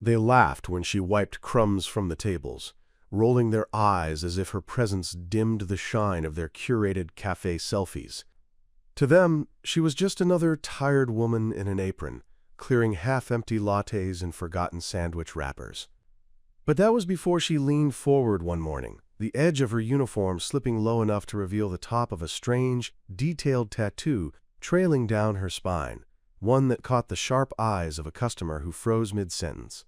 They laughed when she wiped crumbs from the tables, rolling their eyes as if her presence dimmed the shine of their curated cafe selfies. To them, she was just another tired woman in an apron, clearing half-empty lattes and forgotten sandwich wrappers. But that was before she leaned forward one morning, the edge of her uniform slipping low enough to reveal the top of a strange, detailed tattoo trailing down her spine, one that caught the sharp eyes of a customer who froze mid-sentence.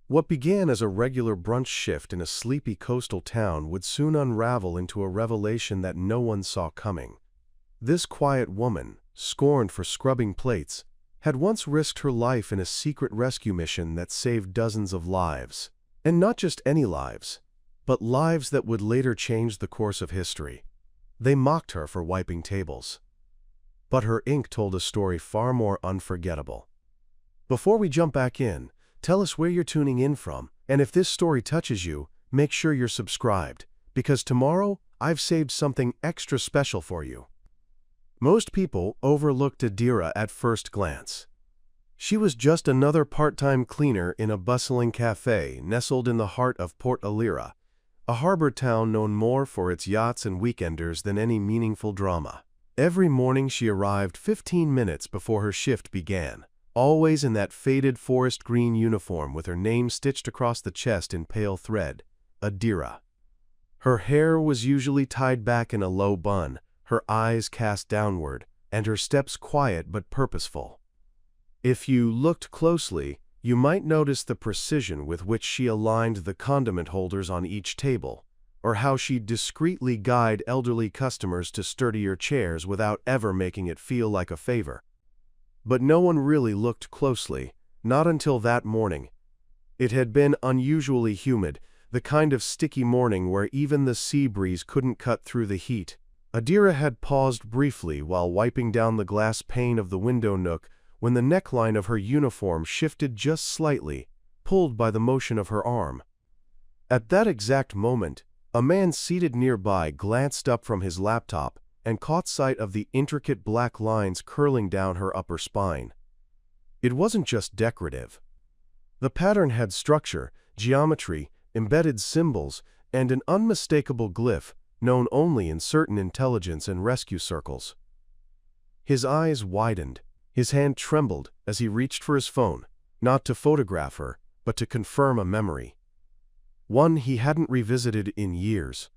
What began as a regular brunch shift in a sleepy coastal town would soon unravel into a revelation that no one saw coming. This quiet woman, scorned for scrubbing plates, had once risked her life in a secret rescue mission that saved dozens of lives. And not just any lives, but lives that would later change the course of history. They mocked her for wiping tables. But her ink told a story far more unforgettable. Before we jump back in, tell us where you're tuning in from, and if this story touches you, make sure you're subscribed, because tomorrow I've saved something extra special for you. Most people overlooked Adira at first glance. She was just another part-time cleaner in a bustling cafe nestled in the heart of Port Alira, a harbor town known more for its yachts and weekenders than any meaningful drama. Every morning she arrived 15 minutes before her shift began, always in that faded forest green uniform with her name stitched across the chest in pale thread, Adira. Her hair was usually tied back in a low bun, her eyes cast downward, and her steps quiet but purposeful. If you looked closely, you might notice the precision with which she aligned the condiment holders on each table, or how she'd discreetly guide elderly customers to sturdier chairs without ever making it feel like a favor. But no one really looked closely, not until that morning. It had been unusually humid, the kind of sticky morning where even the sea breeze couldn't cut through the heat. Adira had paused briefly while wiping down the glass pane of the window nook when the neckline of her uniform shifted just slightly, pulled by the motion of her arm. At that exact moment, a man seated nearby glanced up from his laptop and caught sight of the intricate black lines curling down her upper spine. It wasn't just decorative. The pattern had structure, geometry, embedded symbols, and an unmistakable glyph known only in certain intelligence and rescue circles. His eyes widened. His hand trembled as he reached for his phone, not to photograph her, but to confirm a memory. One he hadn't revisited in years.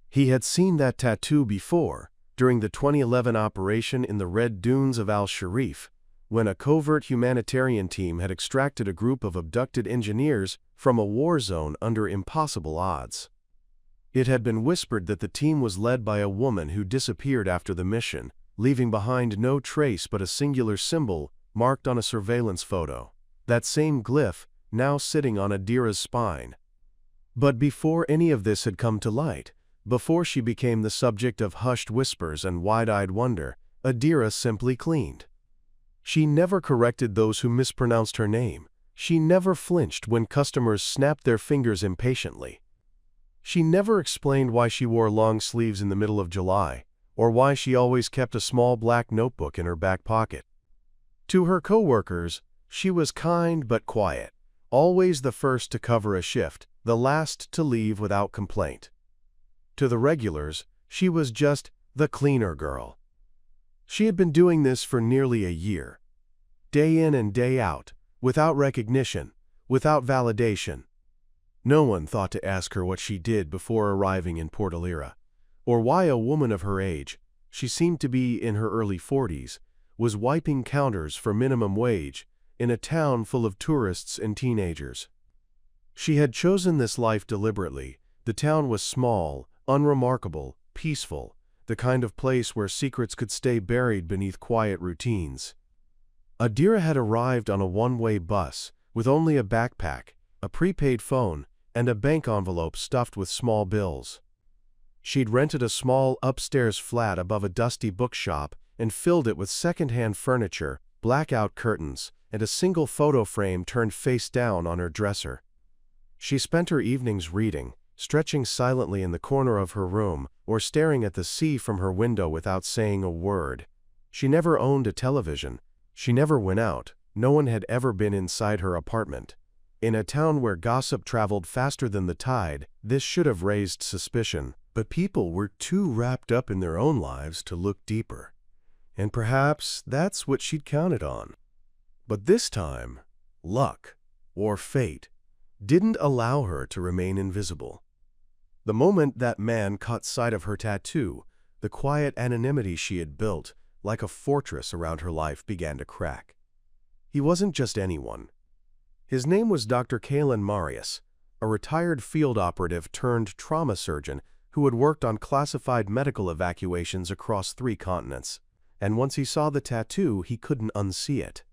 He had seen that tattoo before, during the 2011 operation in the Red Dunes of Al-Sharif, when a covert humanitarian team had extracted a group of abducted engineers from a war zone under impossible odds. It had been whispered that the team was led by a woman who disappeared after the mission, leaving behind no trace but a singular symbol marked on a surveillance photo. That same glyph now sitting on Adira's spine. But before any of this had come to light, before she became the subject of hushed whispers and wide-eyed wonder, Adira simply cleaned. She never corrected those who mispronounced her name. She never flinched when customers snapped their fingers impatiently. She never explained why she wore long sleeves in the middle of July, or why she always kept a small black notebook in her back pocket. To her coworkers, she was kind but quiet, always the first to cover a shift, the last to leave without complaint. To the regulars, she was just the cleaner girl. She had been doing this for nearly a year, day in and day out, without recognition, without validation. No one thought to ask her what she did before arriving in Port Alira, or why a woman of her age, she seemed to be in her early 40s, was wiping counters for minimum wage in a town full of tourists and teenagers. She had chosen this life deliberately. The town was small, unremarkable, peaceful, the kind of place where secrets could stay buried beneath quiet routines. Adira had arrived on a one-way bus with only a backpack, a prepaid phone, and a bank envelope stuffed with small bills. She'd rented a small upstairs flat above a dusty bookshop and filled it with second-hand furniture, blackout curtains, and a single photo frame turned face down on her dresser. She spent her evenings reading, stretching silently in the corner of her room, or staring at the sea from her window without saying a word. She never owned a television. She never went out. No one had ever been inside her apartment. In a town where gossip traveled faster than the tide, this should have raised suspicion. But people were too wrapped up in their own lives to look deeper. And perhaps that's what she'd counted on. But this time, luck, or fate, didn't allow her to remain invisible. The moment that man caught sight of her tattoo, the quiet anonymity she had built, like a fortress around her life, began to crack. He wasn't just anyone. His name was Dr. Kalen Marius, a retired field operative turned trauma surgeon who had worked on classified medical evacuations across 3 continents. And once he saw the tattoo, he couldn't unsee it.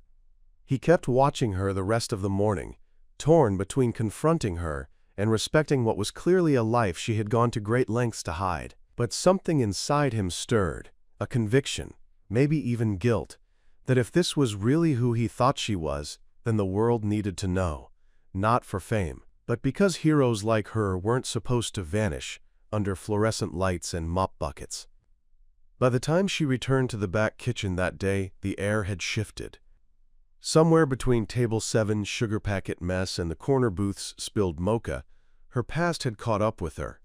He kept watching her the rest of the morning, torn between confronting her and respecting what was clearly a life she had gone to great lengths to hide. But something inside him stirred, a conviction, maybe even guilt, that if this was really who he thought she was, then the world needed to know, not for fame, but because heroes like her weren't supposed to vanish under fluorescent lights and mop buckets. By the time she returned to the back kitchen that day, the air had shifted. Somewhere between table 7's sugar packet mess and the corner booth's spilled mocha, her past had caught up with her.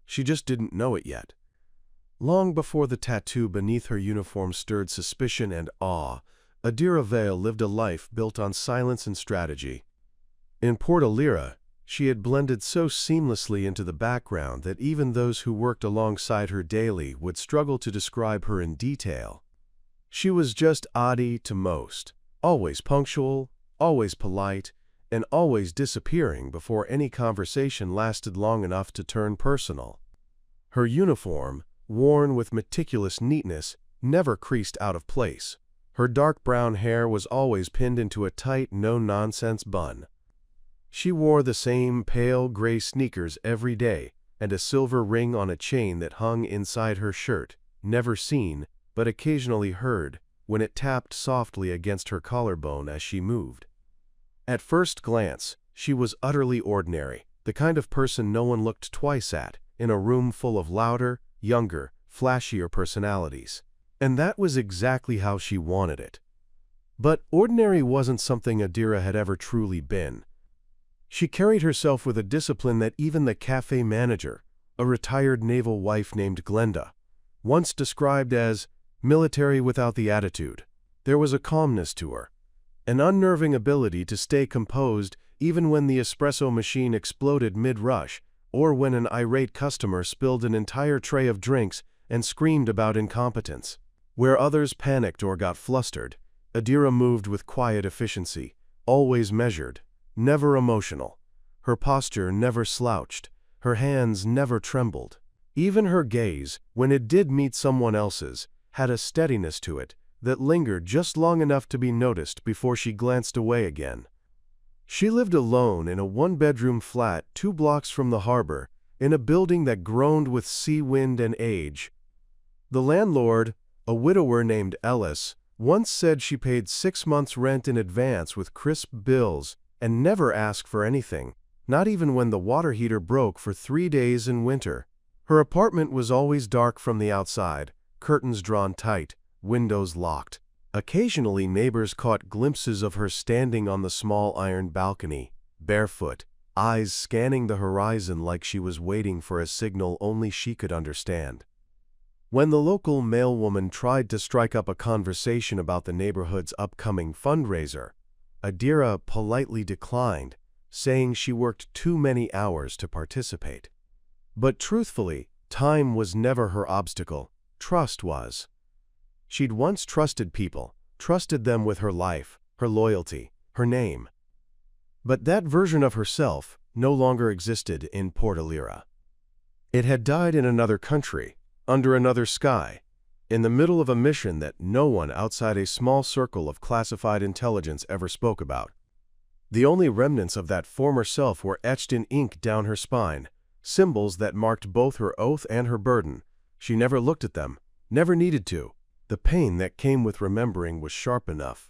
She just didn't know it yet. Long before the tattoo beneath her uniform stirred suspicion and awe, Adira Vale lived a life built on silence and strategy. In Port Alira, she had blended so seamlessly into the background that even those who worked alongside her daily would struggle to describe her in detail. She was just Adi to most, always punctual, always polite, and always disappearing before any conversation lasted long enough to turn personal. Her uniform, worn with meticulous neatness, never creased out of place. Her dark brown hair was always pinned into a tight, no-nonsense bun. She wore the same pale gray sneakers every day and a silver ring on a chain that hung inside her shirt, never seen, but occasionally heard, when it tapped softly against her collarbone as she moved. At first glance, she was utterly ordinary, the kind of person no one looked twice at, in a room full of louder, younger, flashier personalities. And that was exactly how she wanted it. But ordinary wasn't something Adira had ever truly been. She carried herself with a discipline that even the cafe manager, a retired naval wife named Glenda, once described as military without the attitude. There was a calmness to her, an unnerving ability to stay composed even when the espresso machine exploded mid-rush, or when an irate customer spilled an entire tray of drinks and screamed about incompetence. Where others panicked or got flustered, Adira moved with quiet efficiency, always measured, never emotional. Her posture never slouched, her hands never trembled. Even her gaze, when it did meet someone else's, had a steadiness to it that lingered just long enough to be noticed before she glanced away again. She lived alone in a 1-bedroom flat 2 blocks from the harbor, in a building that groaned with sea wind and age. The landlord, a widower named Ellis, once said she paid 6 months' rent in advance with crisp bills and never asked for anything, not even when the water heater broke for 3 days in winter. Her apartment was always dark from the outside, curtains drawn tight, windows locked. Occasionally neighbors caught glimpses of her standing on the small iron balcony, barefoot, eyes scanning the horizon like she was waiting for a signal only she could understand. When the local mailwoman tried to strike up a conversation about the neighborhood's upcoming fundraiser, Adira politely declined, saying she worked too many hours to participate. But truthfully, time was never her obstacle, trust was. She'd once trusted people, trusted them with her life, her loyalty, her name. But that version of herself no longer existed in Port Alira. It had died in another country, under another sky, in the middle of a mission that no one outside a small circle of classified intelligence ever spoke about. The only remnants of that former self were etched in ink down her spine, symbols that marked both her oath and her burden. She never looked at them, never needed to. The pain that came with remembering was sharp enough.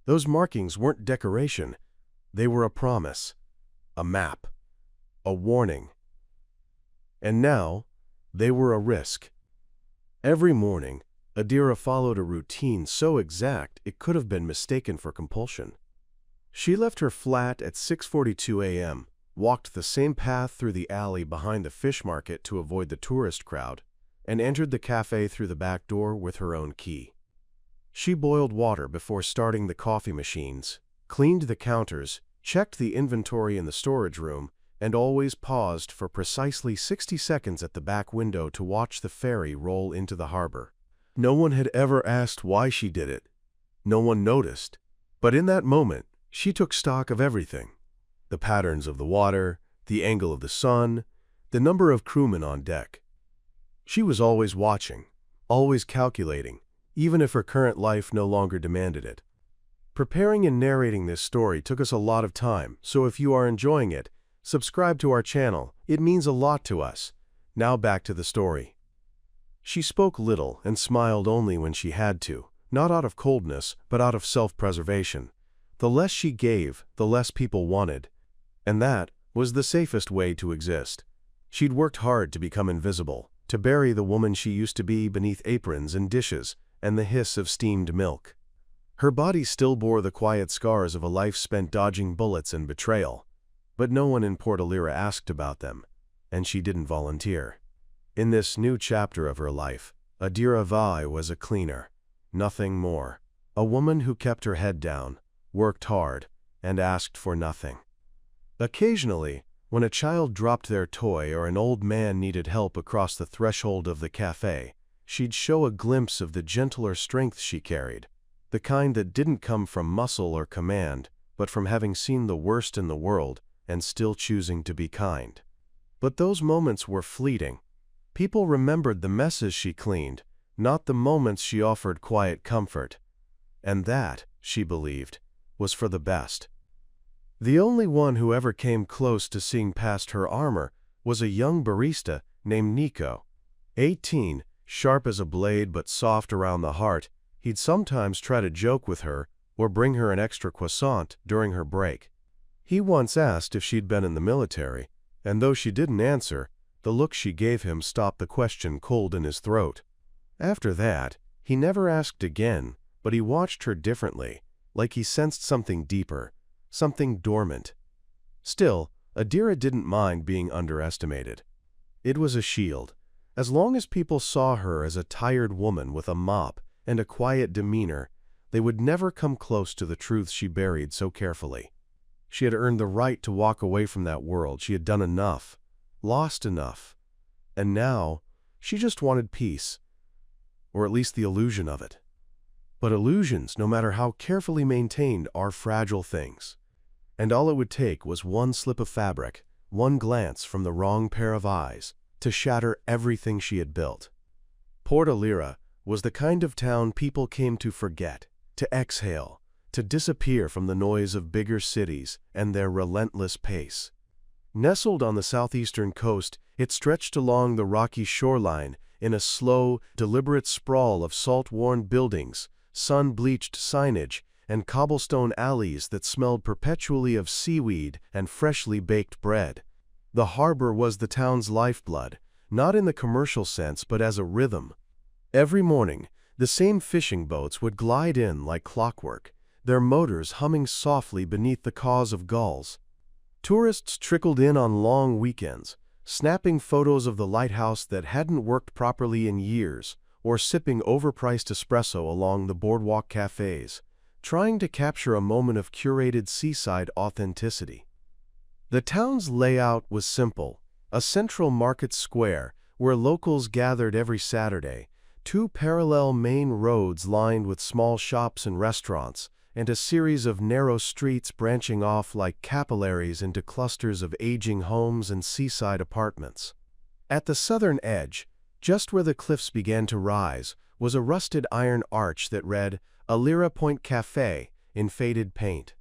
Those markings weren't decoration. They were a promise, a map, a warning. And now, they were a risk. Every morning, Adira followed a routine so exact it could have been mistaken for compulsion. She left her flat at 6:42 a.m., walked the same path through the alley behind the fish market to avoid the tourist crowd, and entered the cafe through the back door with her own key. She boiled water before starting the coffee machines, cleaned the counters, checked the inventory in the storage room, and always paused for precisely 60 seconds at the back window to watch the ferry roll into the harbor. No one had ever asked why she did it. No one noticed. But in that moment, she took stock of everything: the patterns of the water, the angle of the sun, the number of crewmen on deck. She was always watching, always calculating, even if her current life no longer demanded it. Preparing and narrating this story took us a lot of time, so if you are enjoying it, subscribe to our channel. It means a lot to us. Now back to the story. She spoke little and smiled only when she had to, not out of coldness, but out of self-preservation. The less she gave, the less people wanted. And that was the safest way to exist. She'd worked hard to become invisible, to bury the woman she used to be beneath aprons and dishes and the hiss of steamed milk. Her body still bore the quiet scars of a life spent dodging bullets and betrayal. But no one in Port Alira asked about them, and she didn't volunteer. In this new chapter of her life, Adira Vai was a cleaner, nothing more. A woman who kept her head down, worked hard, and asked for nothing. Occasionally, when a child dropped their toy or an old man needed help across the threshold of the cafe, she'd show a glimpse of the gentler strength she carried, the kind that didn't come from muscle or command, but from having seen the worst in the world and still choosing to be kind. But those moments were fleeting. People remembered the messes she cleaned, not the moments she offered quiet comfort. And that, she believed, was for the best. The only one who ever came close to seeing past her armor was a young barista named Nico. 18, sharp as a blade but soft around the heart, he'd sometimes try to joke with her or bring her an extra croissant during her break. He once asked if she'd been in the military, and though she didn't answer, the look she gave him stopped the question cold in his throat. After that, he never asked again, but he watched her differently, like he sensed something deeper, something dormant. Still, Adira didn't mind being underestimated. It was a shield. As long as people saw her as a tired woman with a mop and a quiet demeanor, they would never come close to the truth she buried so carefully. She had earned the right to walk away from that world. She had done enough, lost enough, and now she just wanted peace, or at least the illusion of it. But illusions, no matter how carefully maintained, are fragile things. And all it would take was one slip of fabric, one glance from the wrong pair of eyes, to shatter everything she had built. Port Alira was the kind of town people came to forget, to exhale, to disappear from the noise of bigger cities and their relentless pace. Nestled on the southeastern coast, it stretched along the rocky shoreline in a slow, deliberate sprawl of salt-worn buildings, sun-bleached signage, and cobblestone alleys that smelled perpetually of seaweed and freshly baked bread. The harbor was the town's lifeblood, not in the commercial sense but as a rhythm. Every morning, the same fishing boats would glide in like clockwork, their motors humming softly beneath the caws of gulls. Tourists trickled in on long weekends, snapping photos of the lighthouse that hadn't worked properly in years, or sipping overpriced espresso along the boardwalk cafes, trying to capture a moment of curated seaside authenticity. The town's layout was simple: a central market square where locals gathered every Saturday, two parallel main roads lined with small shops and restaurants, and a series of narrow streets branching off like capillaries into clusters of aging homes and seaside apartments. At the southern edge, just where the cliffs began to rise, was a rusted iron arch that read Alira Point Cafe in faded paint.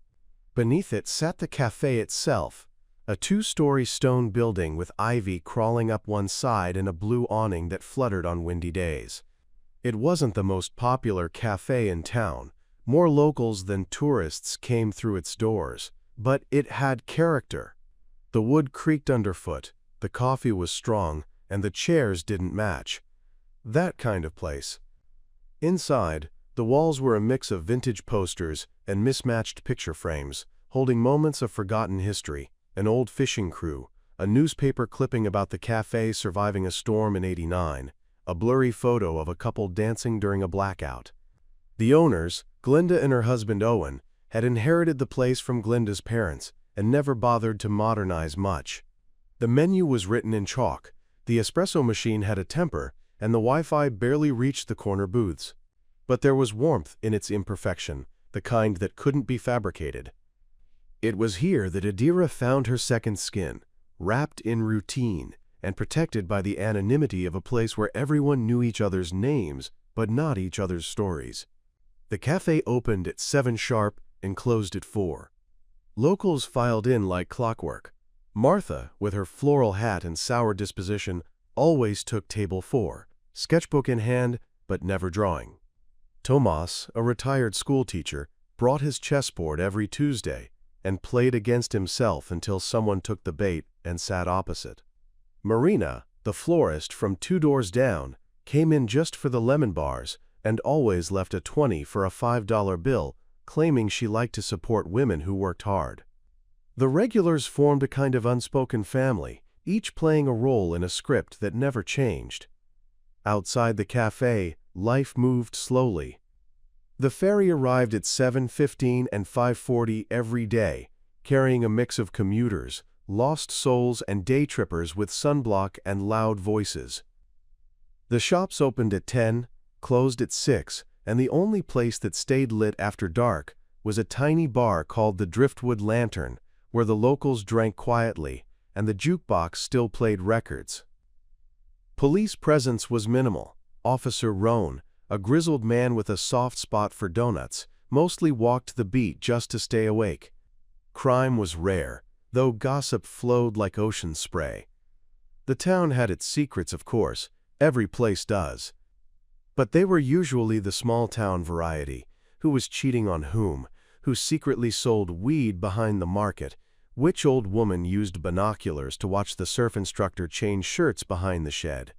Beneath it sat the cafe itself, a two-story stone building with ivy crawling up one side and a blue awning that fluttered on windy days. It wasn't the most popular cafe in town. More locals than tourists came through its doors, but it had character. The wood creaked underfoot, the coffee was strong, and the chairs didn't match. That kind of place. Inside, the walls were a mix of vintage posters and mismatched picture frames, holding moments of forgotten history, an old fishing crew, a newspaper clipping about the cafe surviving a storm in '89, a blurry photo of a couple dancing during a blackout. The owners, Glinda and her husband Owen, had inherited the place from Glinda's parents and never bothered to modernize much. The menu was written in chalk, the espresso machine had a temper, and the Wi-Fi barely reached the corner booths. But there was warmth in its imperfection, the kind that couldn't be fabricated. It was here that Adira found her second skin, wrapped in routine and protected by the anonymity of a place where everyone knew each other's names but not each other's stories. The cafe opened at 7 sharp and closed at 4. Locals filed in like clockwork. Martha, with her floral hat and sour disposition, always took table 4, sketchbook in hand but never drawing. Tomas, a retired schoolteacher, brought his chessboard every Tuesday and played against himself until someone took the bait and sat opposite. Marina, the florist from 2 doors down, came in just for the lemon bars and always left a 20 for a $5 bill, claiming she liked to support women who worked hard. The regulars formed a kind of unspoken family, each playing a role in a script that never changed. Outside the cafe, life moved slowly. The ferry arrived at 7:15 and 5:40 every day, carrying a mix of commuters, lost souls and day trippers with sunblock and loud voices. The shops opened at 10, closed at 6, and the only place that stayed lit after dark was a tiny bar called the Driftwood Lantern, where the locals drank quietly and the jukebox still played records. Police presence was minimal. Officer Roan, a grizzled man with a soft spot for donuts, mostly walked the beat just to stay awake. Crime was rare, though gossip flowed like ocean spray. The town had its secrets, of course, every place does. But they were usually the small-town variety, who was cheating on whom, who secretly sold weed behind the market, which old woman used binoculars to watch the surf instructor change shirts behind the shed.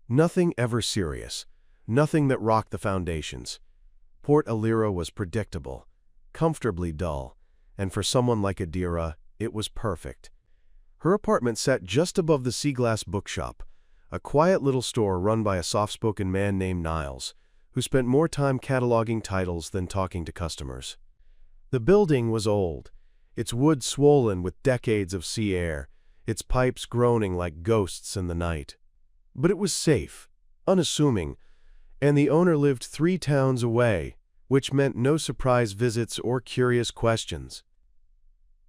Nothing ever serious, nothing that rocked the foundations. Port Alira was predictable, comfortably dull, and for someone like Adira, it was perfect. Her apartment sat just above the Sea Glass bookshop, a quiet little store run by a soft-spoken man named Niles, who spent more time cataloging titles than talking to customers. The building was old, its wood swollen with decades of sea air, its pipes groaning like ghosts in the night. But it was safe, unassuming, and the owner lived 3 towns away, which meant no surprise visits or curious questions.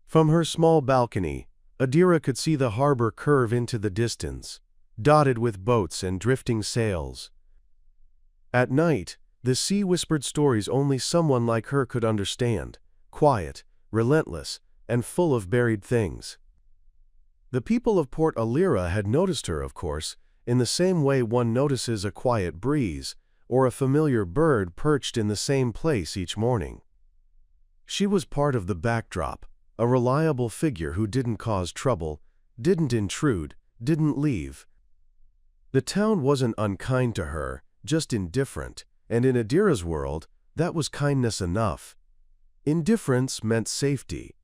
From her small balcony, Adira could see the harbor curve into the distance, dotted with boats and drifting sails. At night, the sea whispered stories only someone like her could understand, quiet, relentless, and full of buried things. The people of Port Alira had noticed her, of course, in the same way one notices a quiet breeze or a familiar bird perched in the same place each morning. She was part of the backdrop, a reliable figure who didn't cause trouble, didn't intrude, didn't leave. The town wasn't unkind to her, just indifferent, and in Adira's world, that was kindness enough. Indifference meant safety.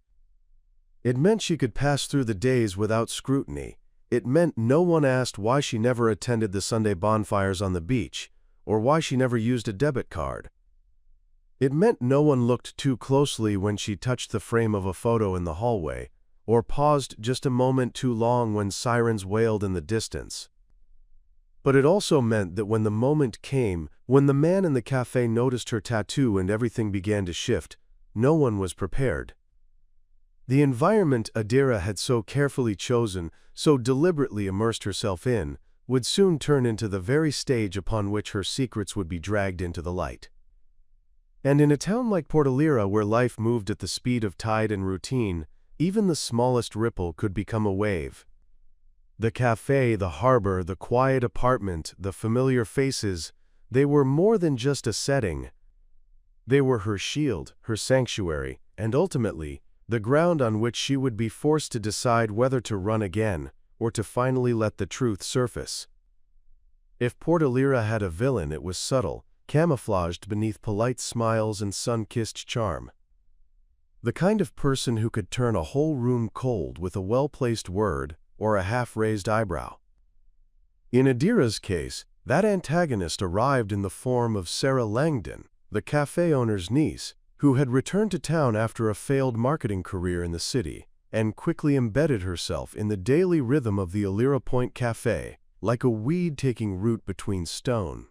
It meant she could pass through the days without scrutiny. It meant no one asked why she never attended the Sunday bonfires on the beach, or why she never used a debit card. It meant no one looked too closely when she touched the frame of a photo in the hallway, or paused just a moment too long when sirens wailed in the distance. But it also meant that when the moment came, when the man in the cafe noticed her tattoo and everything began to shift, no one was prepared. The environment Adira had so carefully chosen, so deliberately immersed herself in, would soon turn into the very stage upon which her secrets would be dragged into the light. And in a town like Port Alira, where life moved at the speed of tide and routine, even the smallest ripple could become a wave. The cafe, the harbor, the quiet apartment, the familiar faces, they were more than just a setting. They were her shield, her sanctuary, and ultimately, the ground on which she would be forced to decide whether to run again or to finally let the truth surface. If Port Alira had a villain, it was subtle, camouflaged beneath polite smiles and sun-kissed charm. The kind of person who could turn a whole room cold with a well-placed word or a half-raised eyebrow. In Adira's case, that antagonist arrived in the form of Sarah Langdon, the cafe owner's niece, who had returned to town after a failed marketing career in the city and quickly embedded herself in the daily rhythm of the Alira Point Cafe, like a weed taking root between stone.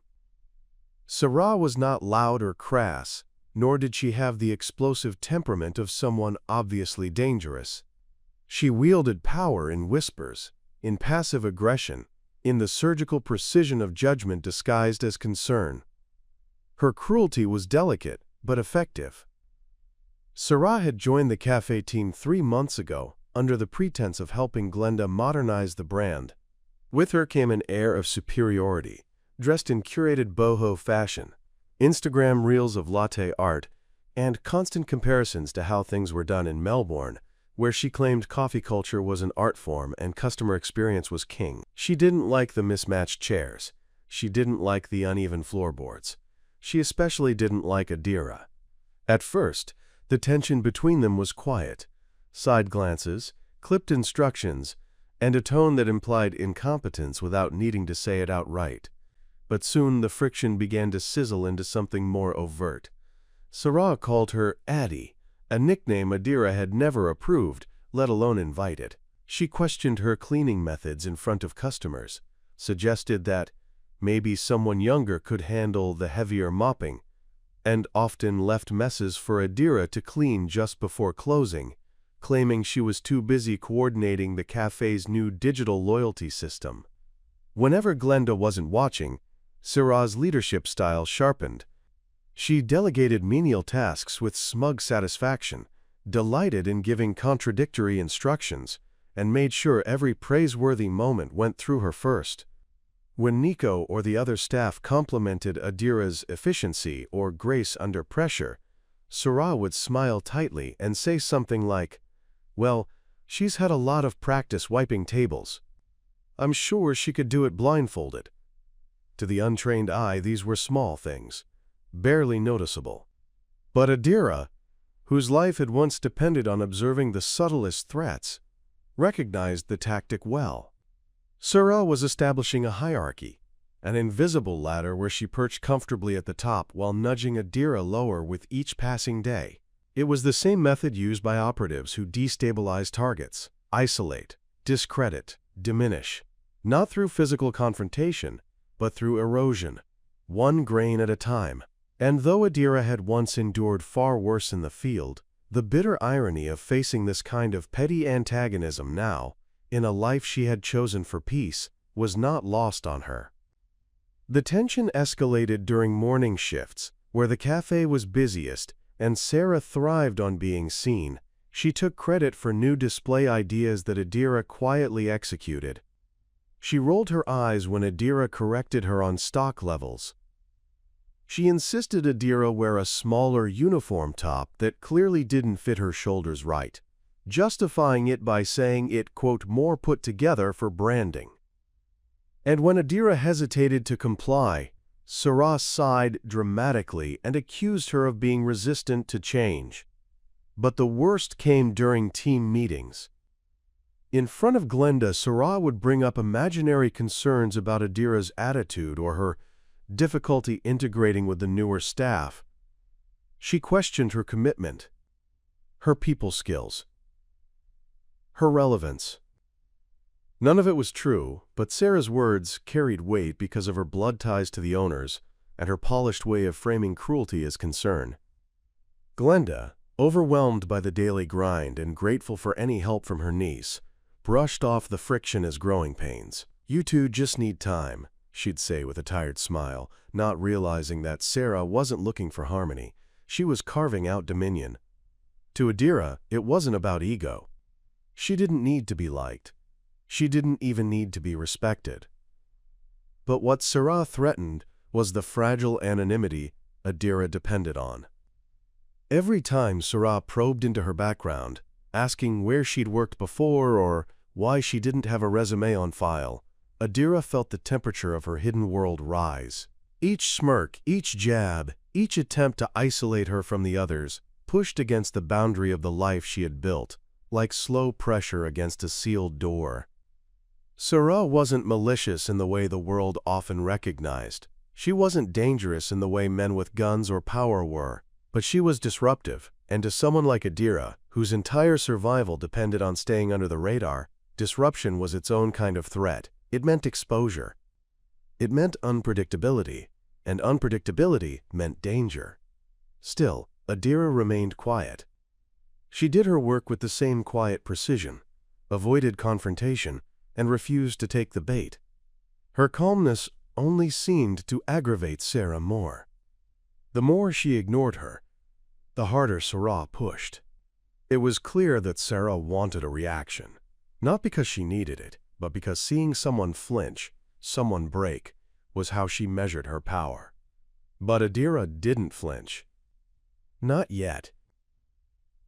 Sarah was not loud or crass, nor did she have the explosive temperament of someone obviously dangerous. She wielded power in whispers, in passive aggression, in the surgical precision of judgment disguised as concern. Her cruelty was delicate, but effective. Sarah had joined the cafe team 3 months ago under the pretense of helping Glenda modernize the brand. With her came an air of superiority, dressed in curated boho fashion, Instagram reels of latte art, and constant comparisons to how things were done in Melbourne, where she claimed coffee culture was an art form and customer experience was king. She didn't like the mismatched chairs. She didn't like the uneven floorboards. She especially didn't like Adira. At first, the tension between them was quiet. Side glances, clipped instructions, and a tone that implied incompetence without needing to say it outright. But soon the friction began to sizzle into something more overt. Sarah called her Addie, a nickname Adira had never approved, let alone invited. She questioned her cleaning methods in front of customers, suggested that maybe someone younger could handle the heavier mopping, and often left messes for Adira to clean just before closing, claiming she was too busy coordinating the cafe's new digital loyalty system. Whenever Glenda wasn't watching, Sarah's leadership style sharpened. She delegated menial tasks with smug satisfaction, delighted in giving contradictory instructions, and made sure every praiseworthy moment went through her first. When Nico or the other staff complimented Adira's efficiency or grace under pressure, Sarah would smile tightly and say something like, "Well, she's had a lot of practice wiping tables. I'm sure she could do it blindfolded." To the untrained eye, these were small things, barely noticeable. But Adira, whose life had once depended on observing the subtlest threats, recognized the tactic well. Sarah was establishing a hierarchy, an invisible ladder where she perched comfortably at the top while nudging Adira lower with each passing day. It was the same method used by operatives who destabilize targets, isolate, discredit, diminish, not through physical confrontation, but through erosion, one grain at a time. And though Adira had once endured far worse in the field, the bitter irony of facing this kind of petty antagonism now, in a life she had chosen for peace, was not lost on her. The tension escalated during morning shifts, where the cafe was busiest, and Sarah thrived on being seen. She took credit for new display ideas that Adira quietly executed. She rolled her eyes when Adira corrected her on stock levels. She insisted Adira wear a smaller uniform top that clearly didn't fit her shoulders right, justifying it by saying it, quote, more put together for branding. And when Adira hesitated to comply, Sarah sighed dramatically and accused her of being resistant to change. But the worst came during team meetings. In front of Glenda, Sarah would bring up imaginary concerns about Adira's attitude or her difficulty integrating with the newer staff. She questioned her commitment, her people skills, her relevance. None of it was true, but Sarah's words carried weight because of her blood ties to the owners and her polished way of framing cruelty as concern. Glenda, overwhelmed by the daily grind and grateful for any help from her niece, brushed off the friction as growing pains. "You two just need time," she'd say with a tired smile, not realizing that Sarah wasn't looking for harmony. She was carving out dominion. To Adira, it wasn't about ego. She didn't need to be liked. She didn't even need to be respected. But what Sarah threatened was the fragile anonymity Adira depended on. Every time Sarah probed into her background, asking where she'd worked before or why she didn't have a resume on file, Adira felt the temperature of her hidden world rise. Each smirk, each jab, each attempt to isolate her from the others pushed against the boundary of the life she had built, like slow pressure against a sealed door. Sarah wasn't malicious in the way the world often recognized. She wasn't dangerous in the way men with guns or power were, but she was disruptive, and to someone like Adira, whose entire survival depended on staying under the radar, disruption was its own kind of threat. It meant exposure. It meant unpredictability, and unpredictability meant danger. Still, Adira remained quiet. She did her work with the same quiet precision, avoided confrontation, and refused to take the bait. Her calmness only seemed to aggravate Sarah more. The more she ignored her, the harder Sarah pushed. It was clear that Sarah wanted a reaction, not because she needed it, but because seeing someone flinch, someone break, was how she measured her power. But Adira didn't flinch. Not yet.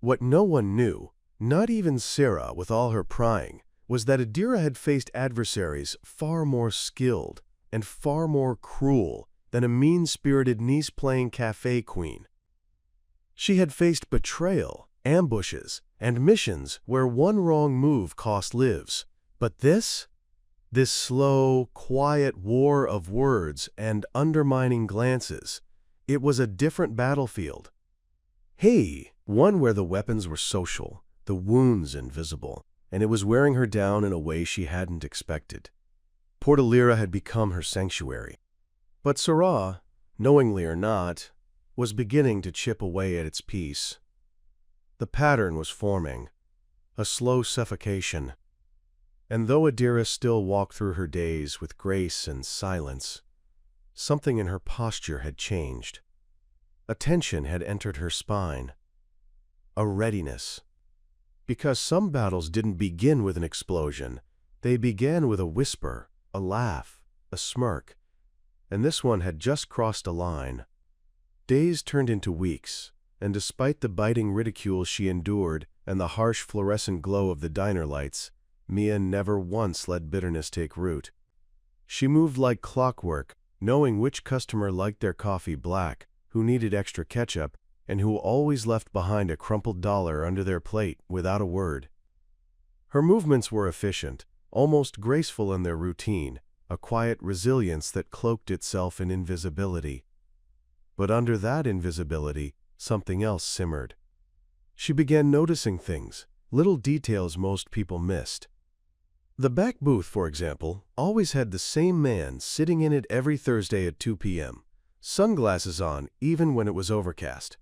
What no one knew, not even Sarah with all her prying, was that Adira had faced adversaries far more skilled and far more cruel than a mean-spirited Nice-playing cafe queen. She had faced betrayal, ambushes, and missions where one wrong move cost lives. But this slow, quiet war of words and undermining glances, it was a different battlefield. One where the weapons were social, the wounds invisible, and it was wearing her down in a way she hadn't expected. Porta Lira had become her sanctuary. But Sarah, knowingly or not, was beginning to chip away at its peace. The pattern was forming, a slow suffocation. And though Adira still walked through her days with grace and silence, something in her posture had changed. A tension had entered her spine. A readiness. Because some battles didn't begin with an explosion. They began with a whisper, a laugh, a smirk. And this one had just crossed a line. Days turned into weeks, and despite the biting ridicule she endured and the harsh fluorescent glow of the diner lights, Mia never once let bitterness take root. She moved like clockwork, knowing which customer liked their coffee black, who needed extra ketchup, and who always left behind a crumpled dollar under their plate without a word. Her movements were efficient, almost graceful in their routine, a quiet resilience that cloaked itself in invisibility. But under that invisibility, something else simmered. She began noticing things, little details most people missed. The back booth, for example, always had the same man sitting in it every Thursday at 2 p.m., sunglasses on even when it was overcast.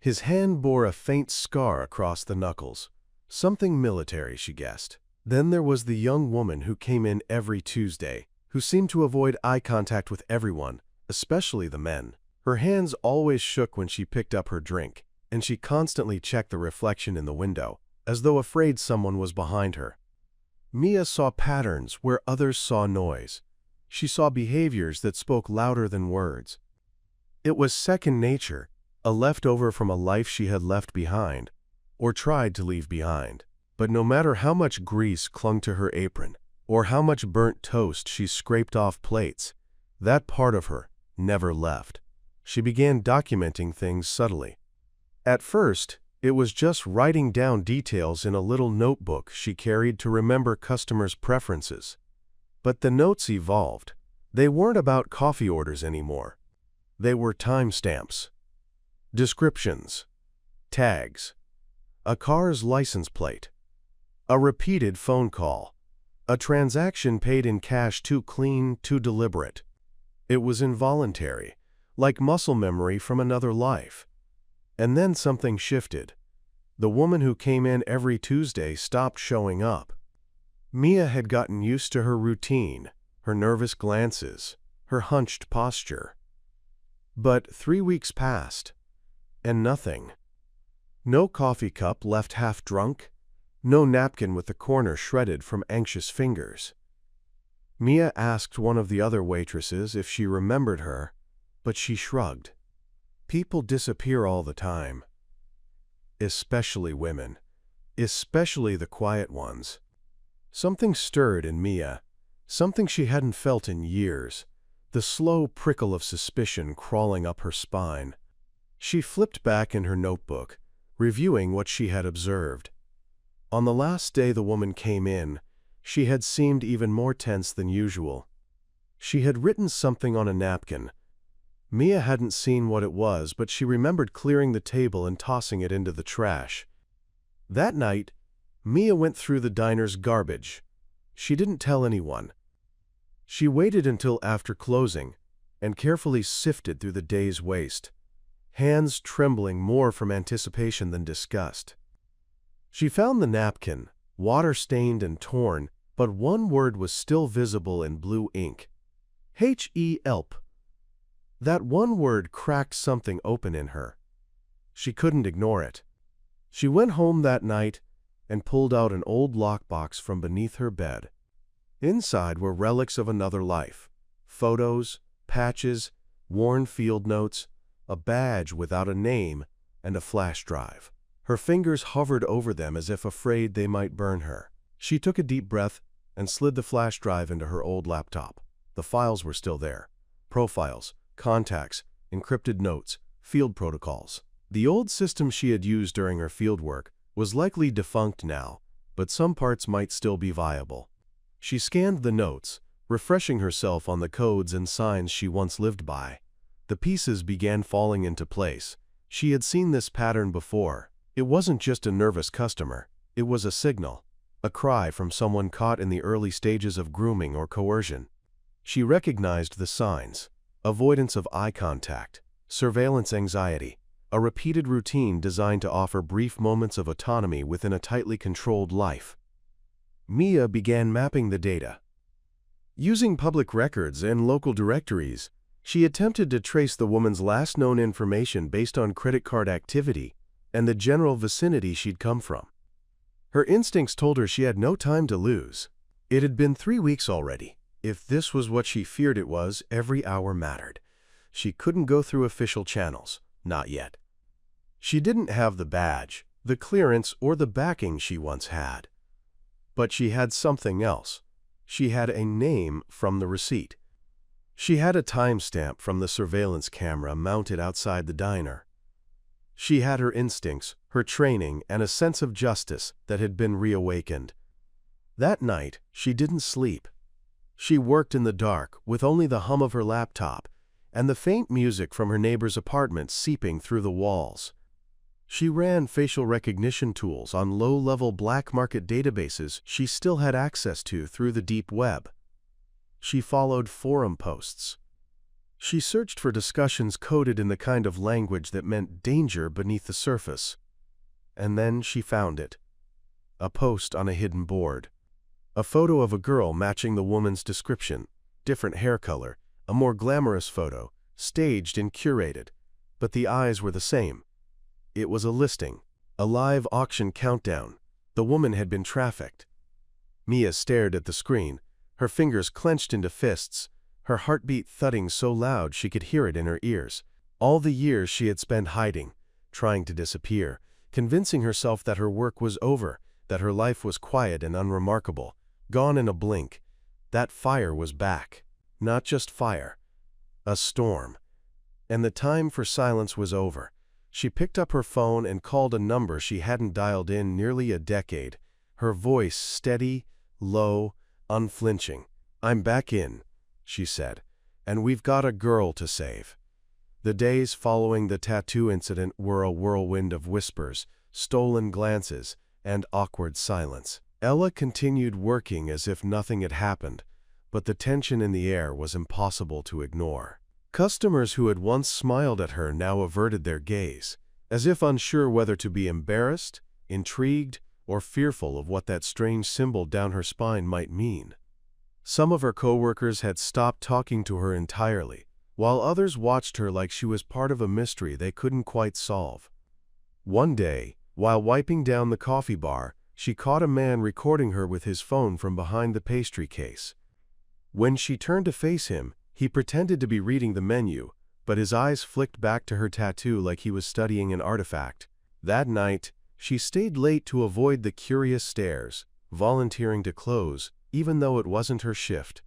His hand bore a faint scar across the knuckles, something military, she guessed. Then there was the young woman who came in every Tuesday, who seemed to avoid eye contact with everyone, especially the men. Her hands always shook when she picked up her drink, and she constantly checked the reflection in the window, as though afraid someone was behind her. Mia saw patterns where others saw noise. She saw behaviors that spoke louder than words. It was second nature, a leftover from a life she had left behind, or tried to leave behind. But no matter how much grease clung to her apron, or how much burnt toast she scraped off plates, that part of her never left. She began documenting things subtly. At first, it was just writing down details in a little notebook she carried to remember customers' preferences. But the notes evolved. They weren't about coffee orders anymore. They were timestamps, descriptions, tags, a car's license plate, a repeated phone call, a transaction paid in cash too clean, too deliberate. It was involuntary, like muscle memory from another life. And then something shifted. The woman who came in every Tuesday stopped showing up. Mia had gotten used to her routine, her nervous glances, her hunched posture. But 3 weeks passed, and nothing. No coffee cup left half drunk, no napkin with the corner shredded from anxious fingers. Mia asked one of the other waitresses if she remembered her, but she shrugged. People disappear all the time. Especially women. Especially the quiet ones. Something stirred in Mia, something she hadn't felt in years, the slow prickle of suspicion crawling up her spine. She flipped back in her notebook, reviewing what she had observed. On the last day the woman came in, she had seemed even more tense than usual. She had written something on a napkin. Mia hadn't seen what it was, but she remembered clearing the table and tossing it into the trash. That night, Mia went through the diner's garbage. She didn't tell anyone. She waited until after closing and carefully sifted through the day's waste, hands trembling more from anticipation than disgust. She found the napkin, water-stained and torn, but one word was still visible in blue ink. Help. That one word cracked something open in her. She couldn't ignore it. She went home that night and pulled out an old lockbox from beneath her bed. Inside were relics of another life: photos, patches, worn field notes, a badge without a name, and a flash drive. Her fingers hovered over them as if afraid they might burn her. She took a deep breath and slid the flash drive into her old laptop. The files were still there: profiles, contacts, encrypted notes, field protocols. The old system she had used during her fieldwork was likely defunct now, but some parts might still be viable. She scanned the notes, refreshing herself on the codes and signs she once lived by. The pieces began falling into place. She had seen this pattern before. It wasn't just a nervous customer. It was a signal, a cry from someone caught in the early stages of grooming or coercion. She recognized the signs: avoidance of eye contact, surveillance anxiety, a repeated routine designed to offer brief moments of autonomy within a tightly controlled life. Mia began mapping the data. Using public records and local directories, she attempted to trace the woman's last known information based on credit card activity and the general vicinity she'd come from. Her instincts told her she had no time to lose. It had been 3 weeks already. If this was what she feared it was, every hour mattered. She couldn't go through official channels. Not yet. She didn't have the badge, the clearance, or the backing she once had. But she had something else. She had a name from the receipt. She had a timestamp from the surveillance camera mounted outside the diner. She had her instincts, her training, and a sense of justice that had been reawakened. That night, she didn't sleep. She worked in the dark, with only the hum of her laptop and the faint music from her neighbor's apartment seeping through the walls. She ran facial recognition tools on low-level black market databases she still had access to through the deep web. She followed forum posts. She searched for discussions coded in the kind of language that meant danger beneath the surface. And then she found it. A post on a hidden board. A photo of a girl matching the woman's description, different hair color, a more glamorous photo, staged and curated, but the eyes were the same. It was a listing, a live auction countdown. The woman had been trafficked. Mia stared at the screen, her fingers clenched into fists, her heartbeat thudding so loud she could hear it in her ears. All the years she had spent hiding, trying to disappear, convincing herself that her work was over, that her life was quiet and unremarkable, gone in a blink. That fire was back. Not just fire, a storm. And the time for silence was over. She picked up her phone and called a number she hadn't dialed in nearly a decade, her voice steady, low, unflinching. "I'm back in," she said, "and we've got a girl to save." The days following the tattoo incident were a whirlwind of whispers, stolen glances, and awkward silence. Ella continued working as if nothing had happened, but the tension in the air was impossible to ignore. Customers who had once smiled at her now averted their gaze, as if unsure whether to be embarrassed, intrigued, or fearful of what that strange symbol down her spine might mean. Some of her coworkers had stopped talking to her entirely, while others watched her like she was part of a mystery they couldn't quite solve. One day, while wiping down the coffee bar, she caught a man recording her with his phone from behind the pastry case. When she turned to face him, he pretended to be reading the menu, but his eyes flicked back to her tattoo like he was studying an artifact. That night, she stayed late to avoid the curious stares, volunteering to close, even though it wasn't her shift.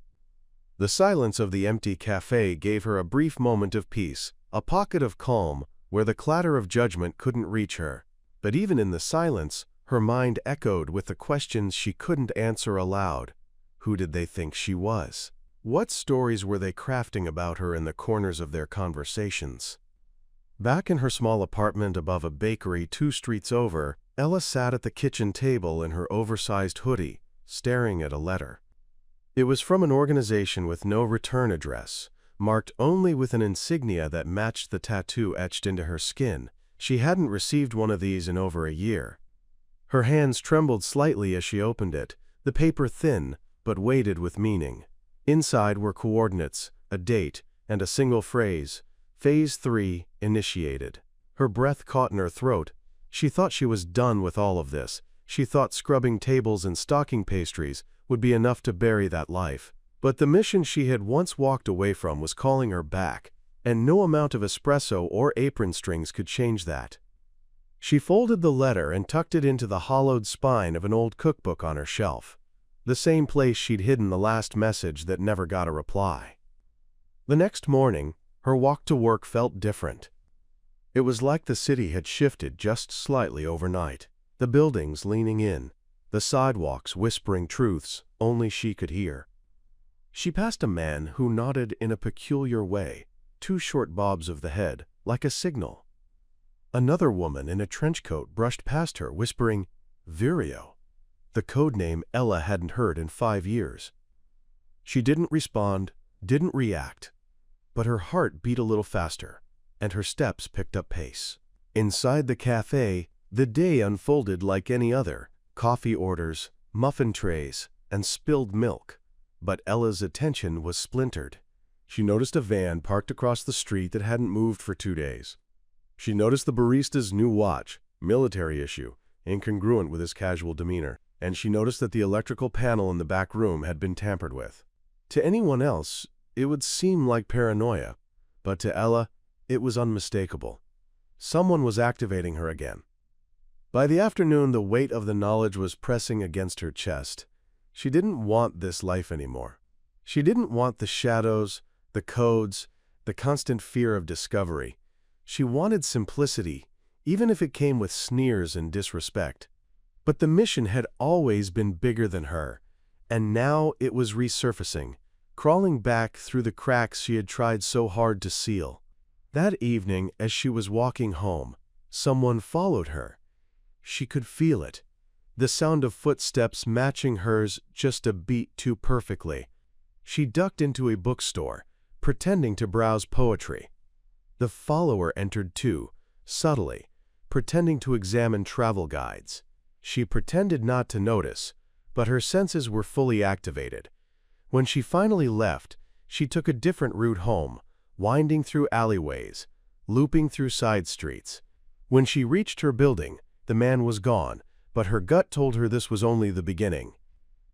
The silence of the empty cafe gave her a brief moment of peace, a pocket of calm where the clatter of judgment couldn't reach her. But even in the silence, her mind echoed with the questions she couldn't answer aloud. Who did they think she was? What stories were they crafting about her in the corners of their conversations? Back in her small apartment above a bakery 2 streets over, Ella sat at the kitchen table in her oversized hoodie, staring at a letter. It was from an organization with no return address, marked only with an insignia that matched the tattoo etched into her skin. She hadn't received one of these in over a year. Her hands trembled slightly as she opened it, the paper thin, but weighted with meaning. Inside were coordinates, a date, and a single phrase: Phase 3 initiated. Her breath caught in her throat. She thought she was done with all of this. She thought scrubbing tables and stocking pastries would be enough to bury that life. But the mission she had once walked away from was calling her back, and no amount of espresso or apron strings could change that. She folded the letter and tucked it into the hollowed spine of an old cookbook on her shelf, the same place she'd hidden the last message that never got a reply. The next morning, her walk to work felt different. It was like the city had shifted just slightly overnight, the buildings leaning in, the sidewalks whispering truths only she could hear. She passed a man who nodded in a peculiar way, 2 short bobs of the head, like a signal. Another woman in a trench coat brushed past her, whispering, "Vireo," the code name Ella hadn't heard in 5 years. She didn't respond, didn't react, but her heart beat a little faster, and her steps picked up pace. Inside the cafe, the day unfolded like any other: coffee orders, muffin trays, and spilled milk. But Ella's attention was splintered. She noticed a van parked across the street that hadn't moved for 2 days. She noticed the barista's new watch, military issue, incongruent with his casual demeanor, and she noticed that the electrical panel in the back room had been tampered with. To anyone else, it would seem like paranoia, but to Ella, it was unmistakable. Someone was activating her again. By the afternoon, the weight of the knowledge was pressing against her chest. She didn't want this life anymore. She didn't want the shadows, the codes, the constant fear of discovery. She wanted simplicity, even if it came with sneers and disrespect. But the mission had always been bigger than her, and now it was resurfacing, crawling back through the cracks she had tried so hard to seal. That evening, as she was walking home, someone followed her. She could feel it, the sound of footsteps matching hers just a beat too perfectly. She ducked into a bookstore, pretending to browse poetry. The follower entered too, subtly, pretending to examine travel guides. She pretended not to notice, but her senses were fully activated. When she finally left, she took a different route home, winding through alleyways, looping through side streets. When she reached her building, the man was gone, but her gut told her this was only the beginning.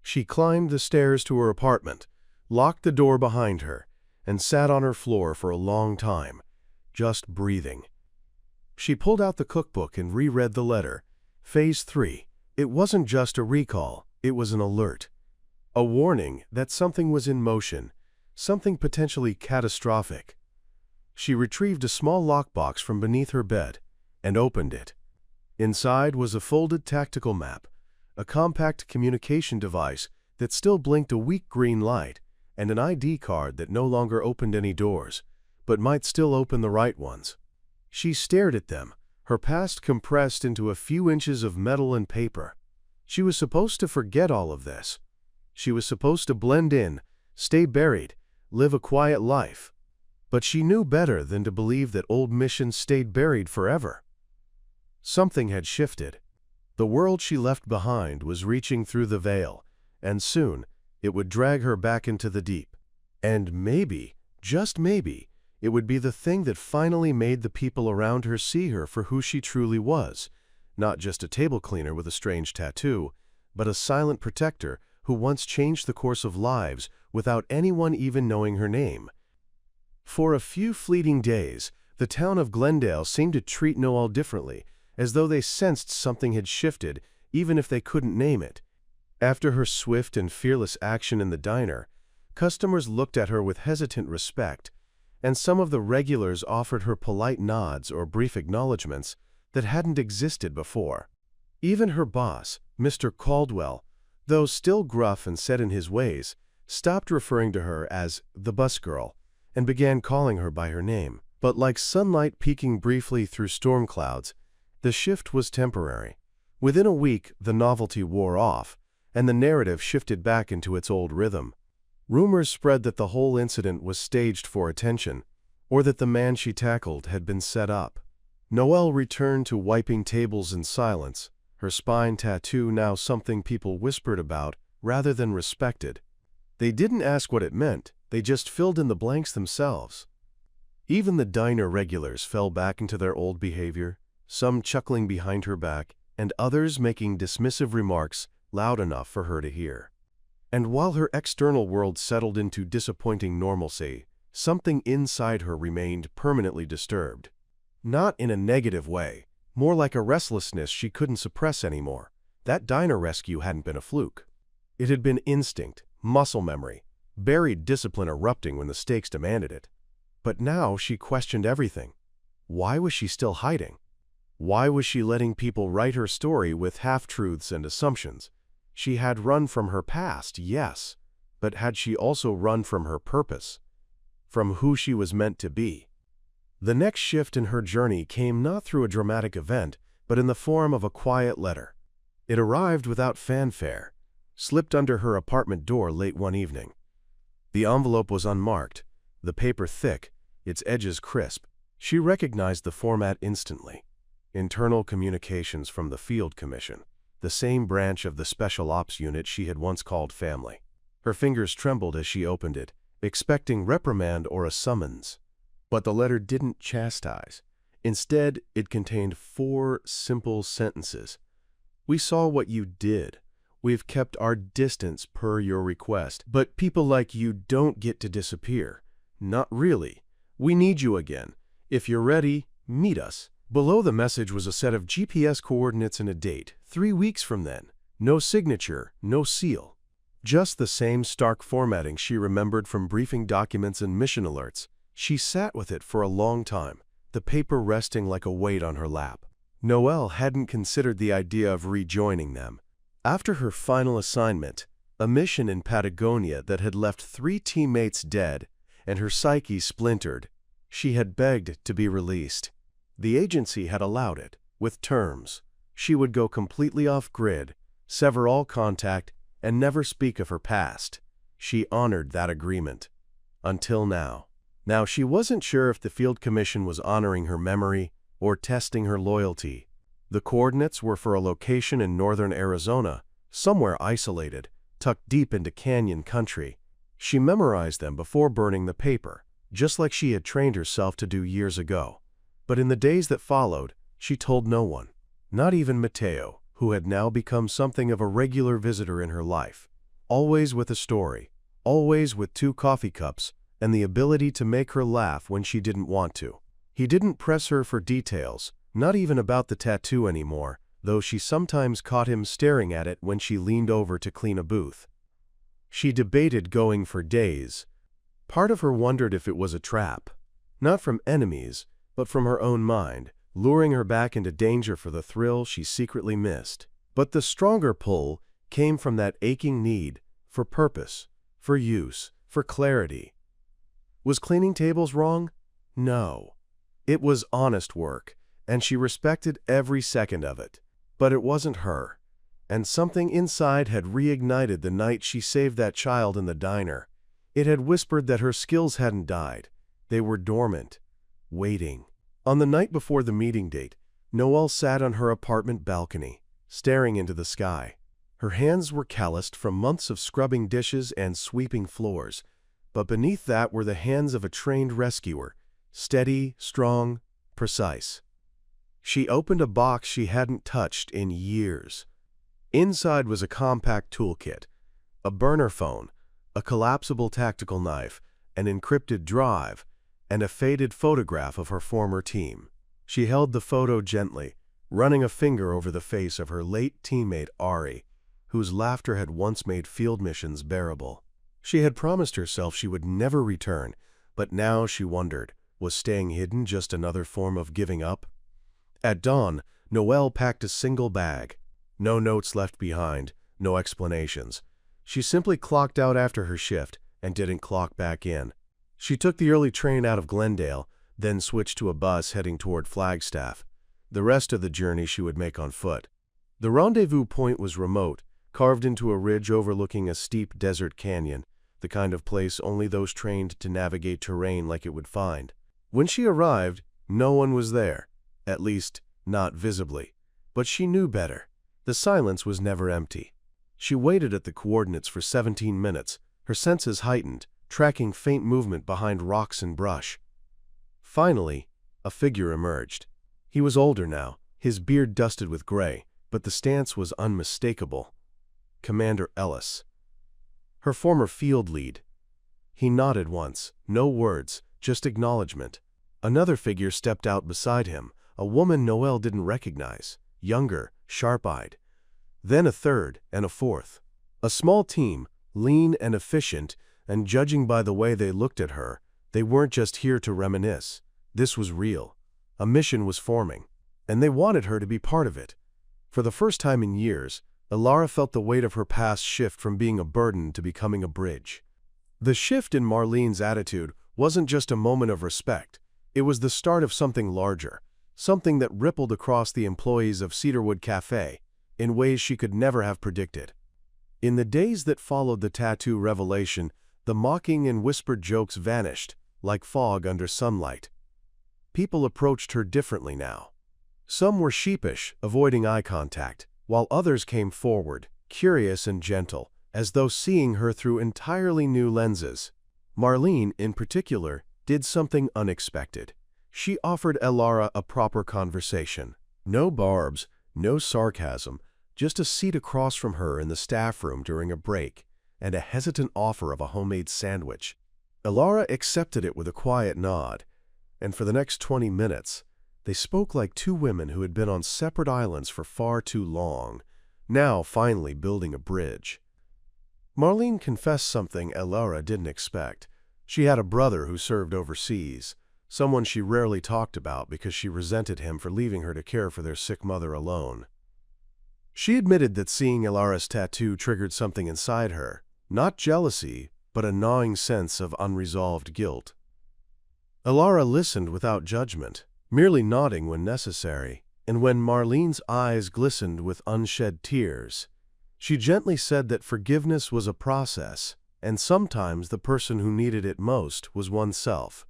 She climbed the stairs to her apartment, locked the door behind her, and sat on her floor for a long time, just breathing. She pulled out the cookbook and reread the letter. Phase 3. It wasn't just a recall, it was an alert. A warning that something was in motion, something potentially catastrophic. She retrieved a small lockbox from beneath her bed and opened it. Inside was a folded tactical map, a compact communication device that still blinked a weak green light, and an ID card that no longer opened any doors, but might still open the right ones. She stared at them, her past compressed into a few inches of metal and paper. She was supposed to forget all of this. She was supposed to blend in, stay buried, live a quiet life. But she knew better than to believe that old missions stayed buried forever. Something had shifted. The world she left behind was reaching through the veil, and soon it would drag her back into the deep. And maybe, just maybe, it would be the thing that finally made the people around her see her for who she truly was, not just a table cleaner with a strange tattoo, but a silent protector who once changed the course of lives without anyone even knowing her name. For a few fleeting days, the town of Glendale seemed to treat Noelle differently, as though they sensed something had shifted, even if they couldn't name it. After her swift and fearless action in the diner, customers looked at her with hesitant respect, and some of the regulars offered her polite nods or brief acknowledgments that hadn't existed before. Even her boss, Mr. Caldwell, though still gruff and set in his ways, stopped referring to her as the bus girl and began calling her by her name. But like sunlight peeking briefly through storm clouds, the shift was temporary. Within a week, the novelty wore off, and the narrative shifted back into its old rhythm. Rumors spread that the whole incident was staged for attention, or that the man she tackled had been set up. Noelle returned to wiping tables in silence, her spine tattoo now something people whispered about rather than respected. They didn't ask what it meant, they just filled in the blanks themselves. Even the diner regulars fell back into their old behavior, some chuckling behind her back, and others making dismissive remarks loud enough for her to hear. And while her external world settled into disappointing normalcy, something inside her remained permanently disturbed. Not in a negative way, more like a restlessness she couldn't suppress anymore. That diner rescue hadn't been a fluke. It had been instinct, muscle memory, buried discipline erupting when the stakes demanded it. But now she questioned everything. Why was she still hiding? Why was she letting people write her story with half-truths and assumptions? She had run from her past, yes, but had she also run from her purpose, from who she was meant to be? The next shift in her journey came not through a dramatic event, but in the form of a quiet letter. It arrived without fanfare, slipped under her apartment door late one evening. The envelope was unmarked, the paper thick, its edges crisp. She recognized the format instantly. Internal communications from the Field Commission, the same branch of the Special Ops Unit she had once called family. Her fingers trembled as she opened it, expecting reprimand or a summons. But the letter didn't chastise. Instead, it contained 4 simple sentences. "We saw what you did. We've kept our distance per your request, but people like you don't get to disappear. Not really. We need you again. If you're ready, meet us." Below the message was a set of GPS coordinates and a date, 3 weeks from then. No signature, no seal. Just the same stark formatting she remembered from briefing documents and mission alerts. She sat with it for a long time, the paper resting like a weight on her lap. Noelle hadn't considered the idea of rejoining them. After her final assignment, a mission in Patagonia that had left 3 teammates dead and her psyche splintered, she had begged to be released. The agency had allowed it, with terms. She would go completely off-grid, sever all contact, and never speak of her past. She honored that agreement. Until now. Now she wasn't sure if the Field Commission was honoring her memory or testing her loyalty. The coordinates were for a location in northern Arizona, somewhere isolated, tucked deep into canyon country. She memorized them before burning the paper, just like she had trained herself to do years ago. But in the days that followed, she told no one, not even Mateo, who had now become something of a regular visitor in her life. Always with a story, always with 2 coffee cups, and the ability to make her laugh when she didn't want to. He didn't press her for details, not even about the tattoo anymore, though she sometimes caught him staring at it when she leaned over to clean a booth. She debated going for days. Part of her wondered if it was a trap, not from enemies, but from her own mind, luring her back into danger for the thrill she secretly missed. But the stronger pull came from that aching need for purpose, for use, for clarity. Was cleaning tables wrong? No. It was honest work, and she respected every second of it. But it wasn't her, and something inside had reignited the night she saved that child in the diner. It had whispered that her skills hadn't died. They were dormant, waiting. On the night before the meeting date, Noelle sat on her apartment balcony, staring into the sky. Her hands were calloused from months of scrubbing dishes and sweeping floors, but beneath that were the hands of a trained rescuer, steady, strong, precise. She opened a box she hadn't touched in years. Inside was a compact toolkit, a burner phone, a collapsible tactical knife, an encrypted drive, and a faded photograph of her former team. She held the photo gently, running a finger over the face of her late teammate Ari, whose laughter had once made field missions bearable. She had promised herself she would never return, but now she wondered, was staying hidden just another form of giving up? At dawn, Noelle packed a single bag. No notes left behind, no explanations. She simply clocked out after her shift and didn't clock back in. She took the early train out of Glendale, then switched to a bus heading toward Flagstaff. The rest of the journey she would make on foot. The rendezvous point was remote, carved into a ridge overlooking a steep desert canyon, the kind of place only those trained to navigate terrain like it would find. When she arrived, no one was there, at least not visibly. But she knew better. The silence was never empty. She waited at the coordinates for 17 minutes, her senses heightened, tracking faint movement behind rocks and brush. Finally, a figure emerged. He was older now, his beard dusted with gray, but the stance was unmistakable. Commander Ellis. Her former field lead. He nodded once, no words, just acknowledgement. Another figure stepped out beside him, a woman Noelle didn't recognize, younger, sharp-eyed. Then a third and a fourth. A small team, lean and efficient, and judging by the way they looked at her, they weren't just here to reminisce. This was real. A mission was forming, and they wanted her to be part of it. For the first time in years, Elara felt the weight of her past shift from being a burden to becoming a bridge. The shift in Marlene's attitude wasn't just a moment of respect. It was the start of something larger, something that rippled across the employees of Cedarwood Cafe in ways she could never have predicted. In the days that followed the tattoo revelation, the mocking and whispered jokes vanished, like fog under sunlight. People approached her differently now. Some were sheepish, avoiding eye contact, while others came forward, curious and gentle, as though seeing her through entirely new lenses. Marlene, in particular, did something unexpected. She offered Elara a proper conversation. No barbs, no sarcasm, just a seat across from her in the staff room during a break, and a hesitant offer of a homemade sandwich. Elara accepted it with a quiet nod, and for the next 20 minutes, they spoke like two women who had been on separate islands for far too long, now finally building a bridge. Marlene confessed something Elara didn't expect. She had a brother who served overseas, someone she rarely talked about because she resented him for leaving her to care for their sick mother alone. She admitted that seeing Elara's tattoo triggered something inside her, not jealousy, but a gnawing sense of unresolved guilt. Elara listened without judgment, merely nodding when necessary, and when Marlene's eyes glistened with unshed tears, she gently said that forgiveness was a process, and sometimes the person who needed it most was oneself.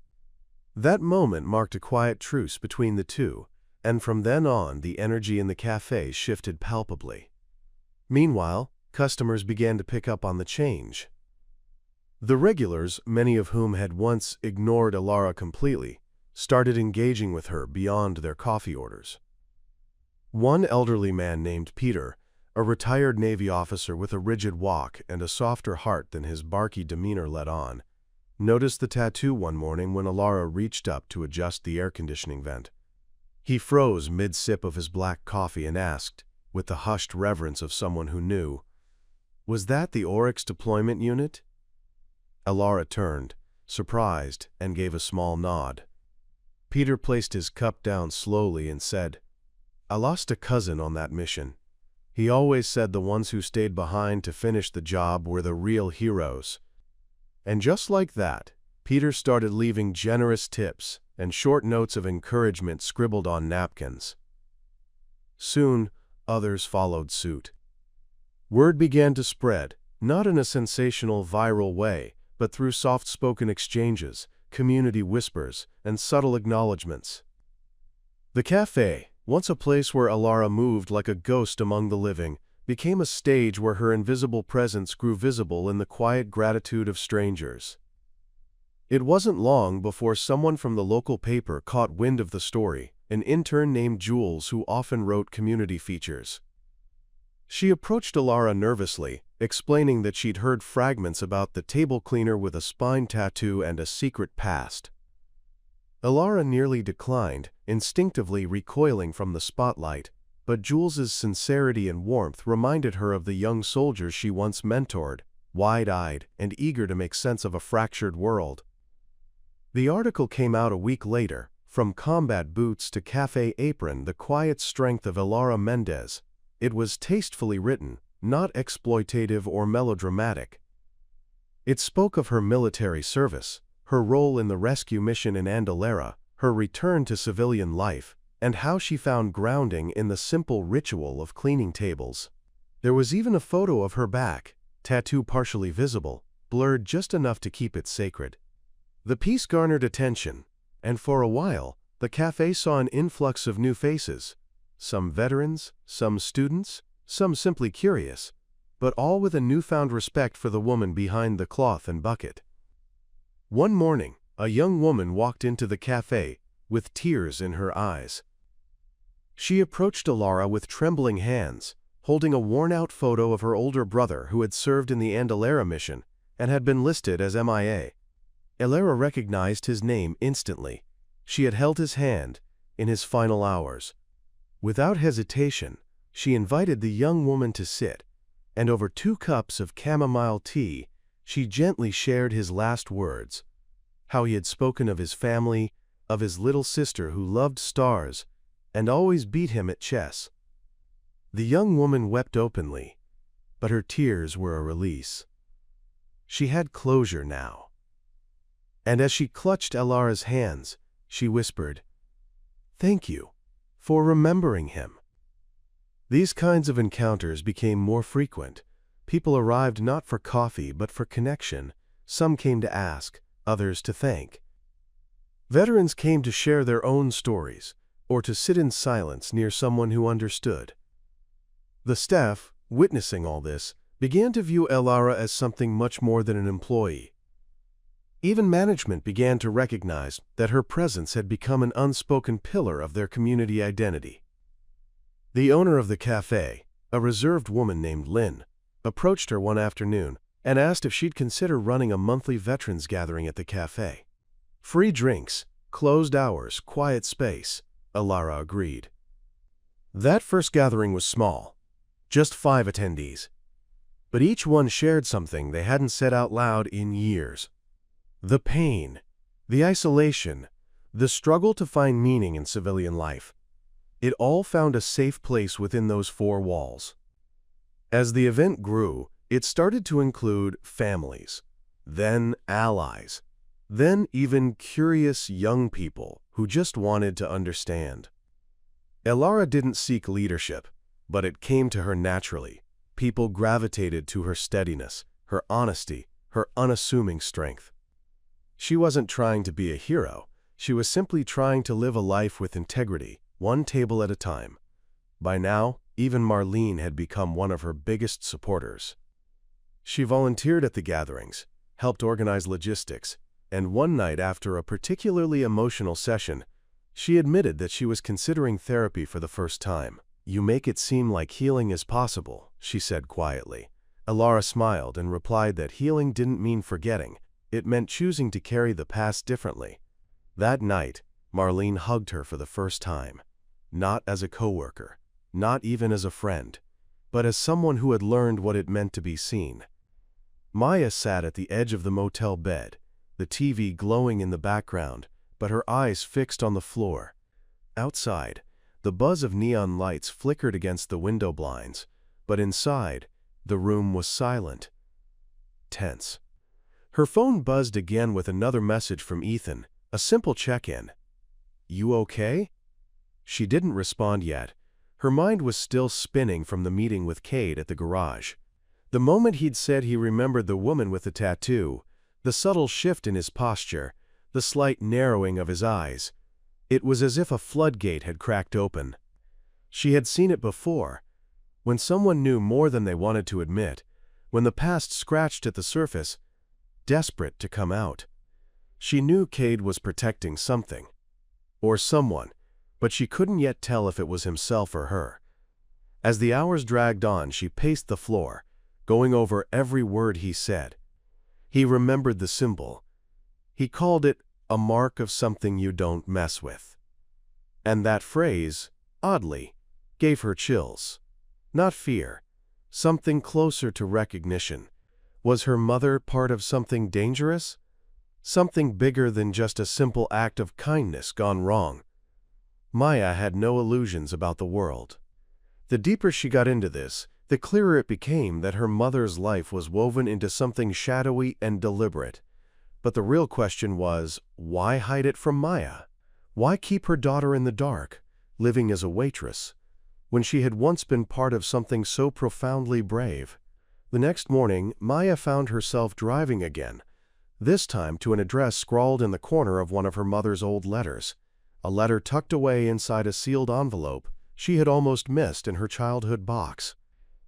That moment marked a quiet truce between the two, and from then on the energy in the cafe shifted palpably. Meanwhile, customers began to pick up on the change. The regulars, many of whom had once ignored Elara completely, started engaging with her beyond their coffee orders. One elderly man named Peter, a retired Navy officer with a rigid walk and a softer heart than his barky demeanor let on, noticed the tattoo one morning when Elara reached up to adjust the air conditioning vent. He froze mid-sip of his black coffee and asked, with the hushed reverence of someone who knew, "Was that the Oryx deployment unit?" Elara turned, surprised, and gave a small nod. Peter placed his cup down slowly and said, "I lost a cousin on that mission. He always said the ones who stayed behind to finish the job were the real heroes." And just like that, Peter started leaving generous tips and short notes of encouragement scribbled on napkins. Soon, others followed suit. Word began to spread, not in a sensational, viral way, but through soft-spoken exchanges, community whispers, and subtle acknowledgments. The cafe, once a place where Elara moved like a ghost among the living, became a stage where her invisible presence grew visible in the quiet gratitude of strangers. It wasn't long before someone from the local paper caught wind of the story, an intern named Jules who often wrote community features. She approached Elara nervously, explaining that she'd heard fragments about the table cleaner with a spine tattoo and a secret past. Elara nearly declined, instinctively recoiling from the spotlight, but Jules's sincerity and warmth reminded her of the young soldiers she once mentored, wide-eyed and eager to make sense of a fractured world. The article came out a week later. From combat boots to cafe apron, the quiet strength of Elara Mendez. It was tastefully written, not exploitative or melodramatic. It spoke of her military service, her role in the rescue mission in Andalera, her return to civilian life, and how she found grounding in the simple ritual of cleaning tables. There was even a photo of her back, tattoo partially visible, blurred just enough to keep it sacred. The piece garnered attention, and for a while, the cafe saw an influx of new faces. Some veterans, some students, some simply curious, but all with a newfound respect for the woman behind the cloth and bucket. One morning, a young woman walked into the cafe, with tears in her eyes. She approached Elara with trembling hands, holding a worn-out photo of her older brother who had served in the Andalera mission and had been listed as MIA. Elara recognized his name instantly. She had held his hand in his final hours. Without hesitation, she invited the young woman to sit, and over 2 cups of chamomile tea, she gently shared his last words, how he had spoken of his family, of his little sister who loved stars and always beat him at chess. The young woman wept openly, but her tears were a release. She had closure now. And as she clutched Elara's hands, she whispered, "Thank you for remembering him." These kinds of encounters became more frequent. People arrived not for coffee but for connection. Some came to ask, others to thank. Veterans came to share their own stories, or to sit in silence near someone who understood. The staff, witnessing all this, began to view Elara as something much more than an employee. Even management began to recognize that her presence had become an unspoken pillar of their community identity. The owner of the cafe, a reserved woman named Lynn, approached her one afternoon and asked if she'd consider running a monthly veterans gathering at the cafe. Free drinks, closed hours, quiet space, Elara agreed. That first gathering was small, just 5 attendees. But each one shared something they hadn't said out loud in years. The pain, the isolation, the struggle to find meaning in civilian life. It all found a safe place within those 4 walls. As the event grew, it started to include families, then allies, then even curious young people who just wanted to understand. Elara didn't seek leadership, but it came to her naturally. People gravitated to her steadiness, her honesty, her unassuming strength. She wasn't trying to be a hero. She was simply trying to live a life with integrity, one table at a time. By now, even Marlene had become one of her biggest supporters. She volunteered at the gatherings, helped organize logistics, and one night after a particularly emotional session, she admitted that she was considering therapy for the first time. "You make it seem like healing is possible," she said quietly. Elara smiled and replied that healing didn't mean forgetting. It meant choosing to carry the past differently. That night, Marlene hugged her for the first time. Not as a coworker, not even as a friend, but as someone who had learned what it meant to be seen. Maya sat at the edge of the motel bed, the TV glowing in the background, but her eyes fixed on the floor. Outside, the buzz of neon lights flickered against the window blinds, but inside, the room was silent, tense. Her phone buzzed again with another message from Ethan, a simple check-in. "You okay?" She didn't respond yet. Her mind was still spinning from the meeting with Cade at the garage. The moment he'd said he remembered the woman with the tattoo, the subtle shift in his posture, the slight narrowing of his eyes, it was as if a floodgate had cracked open. She had seen it before, when someone knew more than they wanted to admit, when the past scratched at the surface, desperate to come out. She knew Cade was protecting something, or someone, but she couldn't yet tell if it was himself or her. As the hours dragged on, she paced the floor, going over every word he said. He remembered the symbol. He called it a mark of something you don't mess with. And that phrase, oddly, gave her chills. Not fear, something closer to recognition. Was her mother part of something dangerous? Something bigger than just a simple act of kindness gone wrong. Maya had no illusions about the world. The deeper she got into this, the clearer it became that her mother's life was woven into something shadowy and deliberate. But the real question was, why hide it from Maya? Why keep her daughter in the dark, living as a waitress, when she had once been part of something so profoundly brave? The next morning, Maya found herself driving again, this time to an address scrawled in the corner of one of her mother's old letters, a letter tucked away inside a sealed envelope she had almost missed in her childhood box.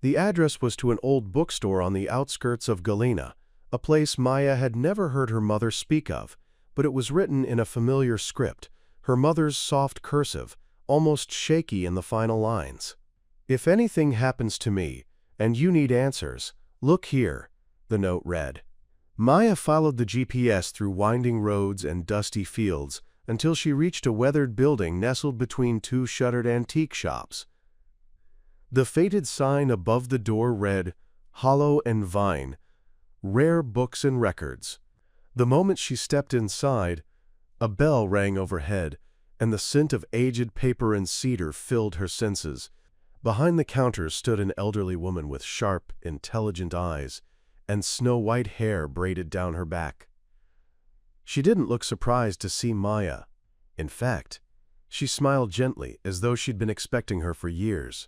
The address was to an old bookstore on the outskirts of Galena, a place Maya had never heard her mother speak of, but it was written in a familiar script, her mother's soft cursive, almost shaky in the final lines. "If anything happens to me, and you need answers, look here," the note read. Maya followed the GPS through winding roads and dusty fields until she reached a weathered building nestled between two shuttered antique shops. The faded sign above the door read, "Hollow and Vine, Rare Books and Records." The moment she stepped inside, a bell rang overhead, and the scent of aged paper and cedar filled her senses. Behind the counter stood an elderly woman with sharp, intelligent eyes and snow-white hair braided down her back. She didn't look surprised to see Maya. In fact, she smiled gently as though she'd been expecting her for years.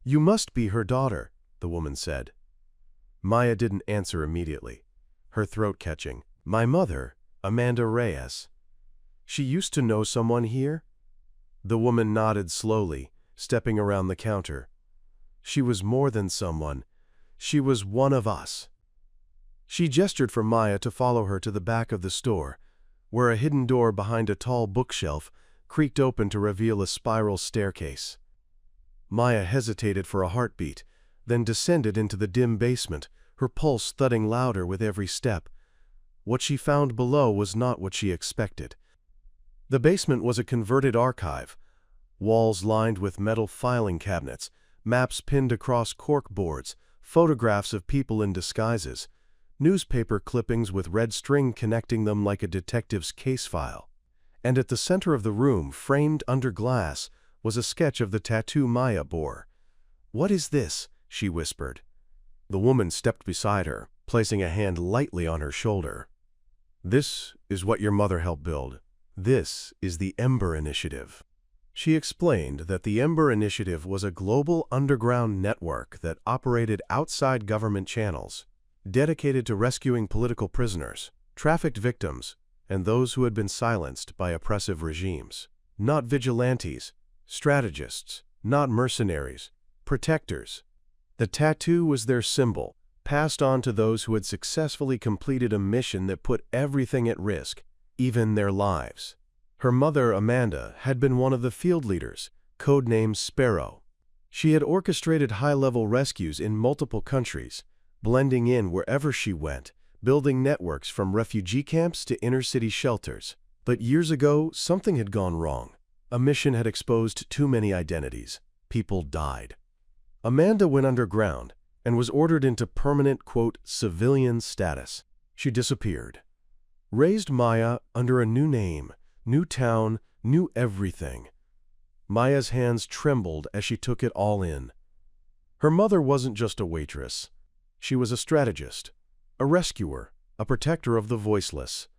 "You must be her daughter," the woman said. Maya didn't answer immediately, her throat catching. "My mother, Amanda Reyes. She used to know someone here?" The woman nodded slowly, stepping around the counter. "She was more than someone. She was one of us." She gestured for Maya to follow her to the back of the store, where a hidden door behind a tall bookshelf creaked open to reveal a spiral staircase. Maya hesitated for a heartbeat, then descended into the dim basement, her pulse thudding louder with every step. What she found below was not what she expected. The basement was a converted archive, walls lined with metal filing cabinets, maps pinned across cork boards, photographs of people in disguises, newspaper clippings with red string connecting them like a detective's case file. And at the center of the room, framed under glass, was a sketch of the tattoo Maya bore. "What is this?" she whispered. The woman stepped beside her, placing a hand lightly on her shoulder. "This is what your mother helped build. This is the Ember Initiative." She explained that the Ember Initiative was a global underground network that operated outside government channels, dedicated to rescuing political prisoners, trafficked victims, and those who had been silenced by oppressive regimes. Not vigilantes, strategists, not mercenaries, protectors. The tattoo was their symbol, passed on to those who had successfully completed a mission that put everything at risk, even their lives. Her mother, Amanda, had been one of the field leaders, codenamed Sparrow. She had orchestrated high-level rescues in multiple countries, blending in wherever she went, building networks from refugee camps to inner-city shelters. But years ago, something had gone wrong. A mission had exposed too many identities. People died. Amanda went underground and was ordered into permanent, quote, civilian status. She disappeared. Raised Maya under a new name, new town, new everything. Maya's hands trembled as she took it all in. Her mother wasn't just a waitress. She was a strategist, a rescuer, a protector of the voiceless.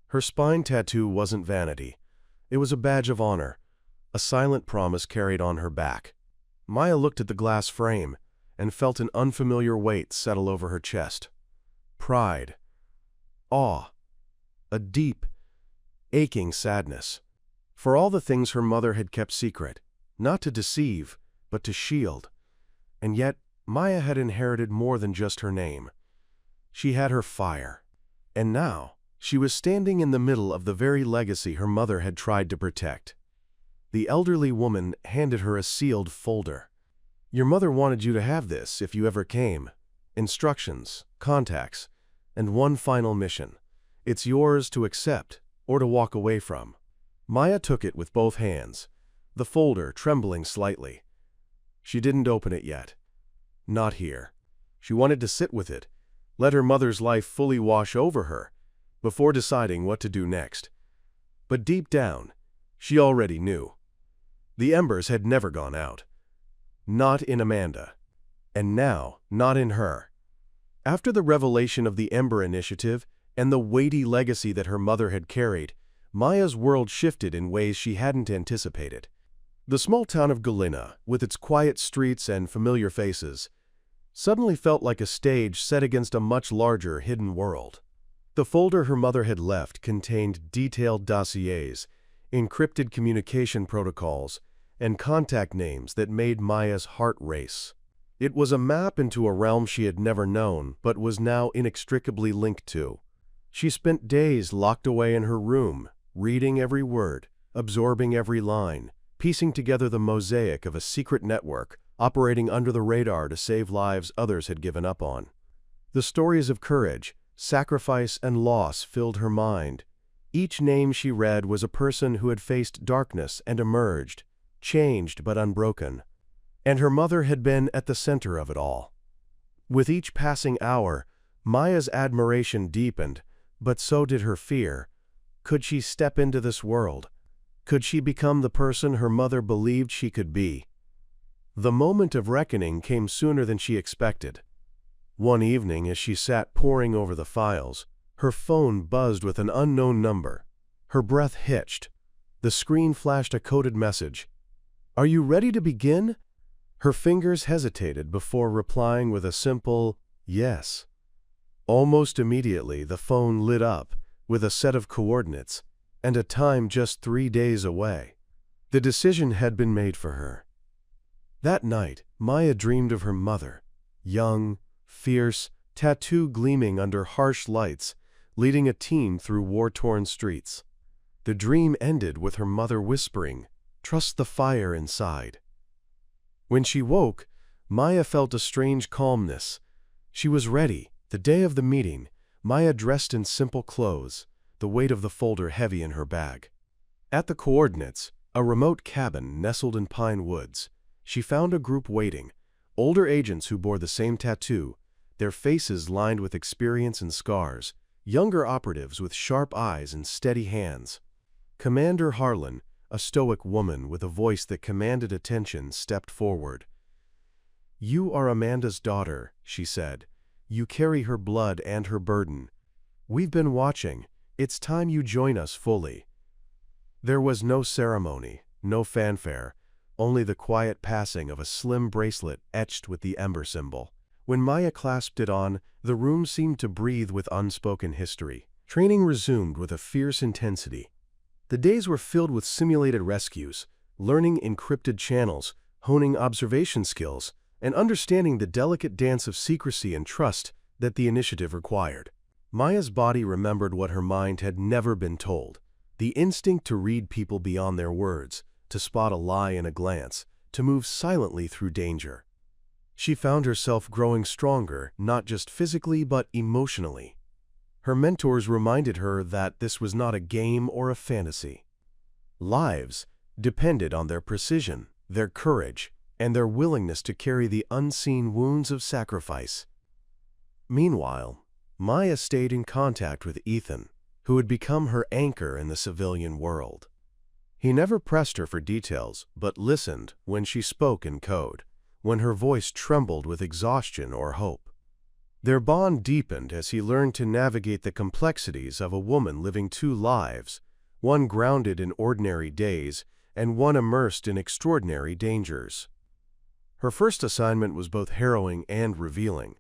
Her spine tattoo wasn't vanity. It was a badge of honor, a silent promise carried on her back. Maya looked at the glass frame and felt an unfamiliar weight settle over her chest. Pride, awe, a deep, aching sadness. For all the things her mother had kept secret, not to deceive, but to shield. And yet, Maya had inherited more than just her name. She had her fire. And now, she was standing in the middle of the very legacy her mother had tried to protect. The elderly woman handed her a sealed folder. "Your mother wanted you to have this if you ever came. Instructions, contacts, and one final mission. It's yours to accept or to walk away from." Maya took it with both hands, the folder trembling slightly. She didn't open it yet. Not here. She wanted to sit with it, let her mother's life fully wash over her, before deciding what to do next. But deep down, she already knew. The embers had never gone out. Not in Amanda. And now, not in her. After the revelation of the Ember Initiative and the weighty legacy that her mother had carried, Maya's world shifted in ways she hadn't anticipated. The small town of Galena, with its quiet streets and familiar faces, suddenly felt like a stage set against a much larger hidden world. The folder her mother had left contained detailed dossiers, encrypted communication protocols, and contact names that made Maya's heart race. It was a map into a realm she had never known, but was now inextricably linked to. She spent days locked away in her room, reading every word, absorbing every line, piecing together the mosaic of a secret network operating under the radar to save lives others had given up on. The stories of courage, sacrifice, and loss filled her mind. Each name she read was a person who had faced darkness and emerged, changed but unbroken. And her mother had been at the center of it all. With each passing hour, Maya's admiration deepened, but so did her fear. Could she step into this world? Could she become the person her mother believed she could be? The moment of reckoning came sooner than she expected. One evening, as she sat poring over the files, her phone buzzed with an unknown number. Her breath hitched. The screen flashed a coded message. "Are you ready to begin?" Her fingers hesitated before replying with a simple yes. Almost immediately, the phone lit up with a set of coordinates and a time just 3 days away. The decision had been made for her. That night, Maya dreamed of her mother, young, fierce, tattoo gleaming under harsh lights, leading a team through war-torn streets. The dream ended with her mother whispering, "Trust the fire inside." When she woke, Maya felt a strange calmness. She was ready. The day of the meeting, Maya dressed in simple clothes, the weight of the folder heavy in her bag. At the coordinates, a remote cabin nestled in pine woods, she found a group waiting, older agents who bore the same tattoo, their faces lined with experience and scars, younger operatives with sharp eyes and steady hands. Commander Harlan, a stoic woman with a voice that commanded attention, stepped forward. "You are Amanda's daughter," she said. "You carry her blood and her burden. We've been watching. It's time you join us fully." There was no ceremony, no fanfare, only the quiet passing of a slim bracelet etched with the ember symbol. When Maya clasped it on, the room seemed to breathe with unspoken history. Training resumed with a fierce intensity. The days were filled with simulated rescues, learning encrypted channels, honing observation skills, and understanding the delicate dance of secrecy and trust that the initiative required. Maya's body remembered what her mind had never been told, the instinct to read people beyond their words, to spot a lie in a glance, to move silently through danger. She found herself growing stronger, not just physically but emotionally. Her mentors reminded her that this was not a game or a fantasy. Lives depended on their precision, their courage, and their willingness to carry the unseen wounds of sacrifice. Meanwhile, Maya stayed in contact with Ethan, who had become her anchor in the civilian world. He never pressed her for details, but listened when she spoke in code, when her voice trembled with exhaustion or hope. Their bond deepened as he learned to navigate the complexities of a woman living 2 lives, one grounded in ordinary days and one immersed in extraordinary dangers. Her first assignment was both harrowing and revealing.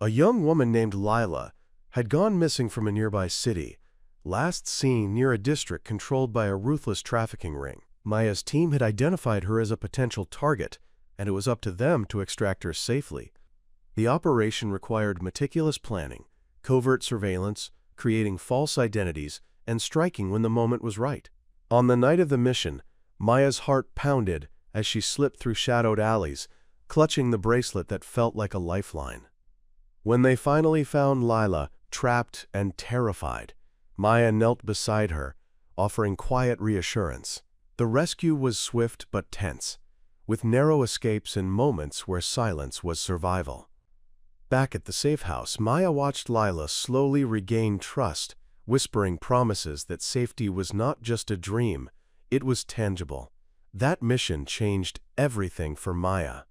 A young woman named Lila had gone missing from a nearby city, last seen near a district controlled by a ruthless trafficking ring. Maya's team had identified her as a potential target, and it was up to them to extract her safely. The operation required meticulous planning, covert surveillance, creating false identities, and striking when the moment was right. On the night of the mission, Maya's heart pounded as she slipped through shadowed alleys, clutching the bracelet that felt like a lifeline. When they finally found Lila, trapped and terrified, Maya knelt beside her, offering quiet reassurance. The rescue was swift but tense, with narrow escapes and moments where silence was survival. Back at the safe house, Maya watched Lila slowly regain trust whispering promises that safety was not just a dream, it was tangible. That mission changed everything for Maya.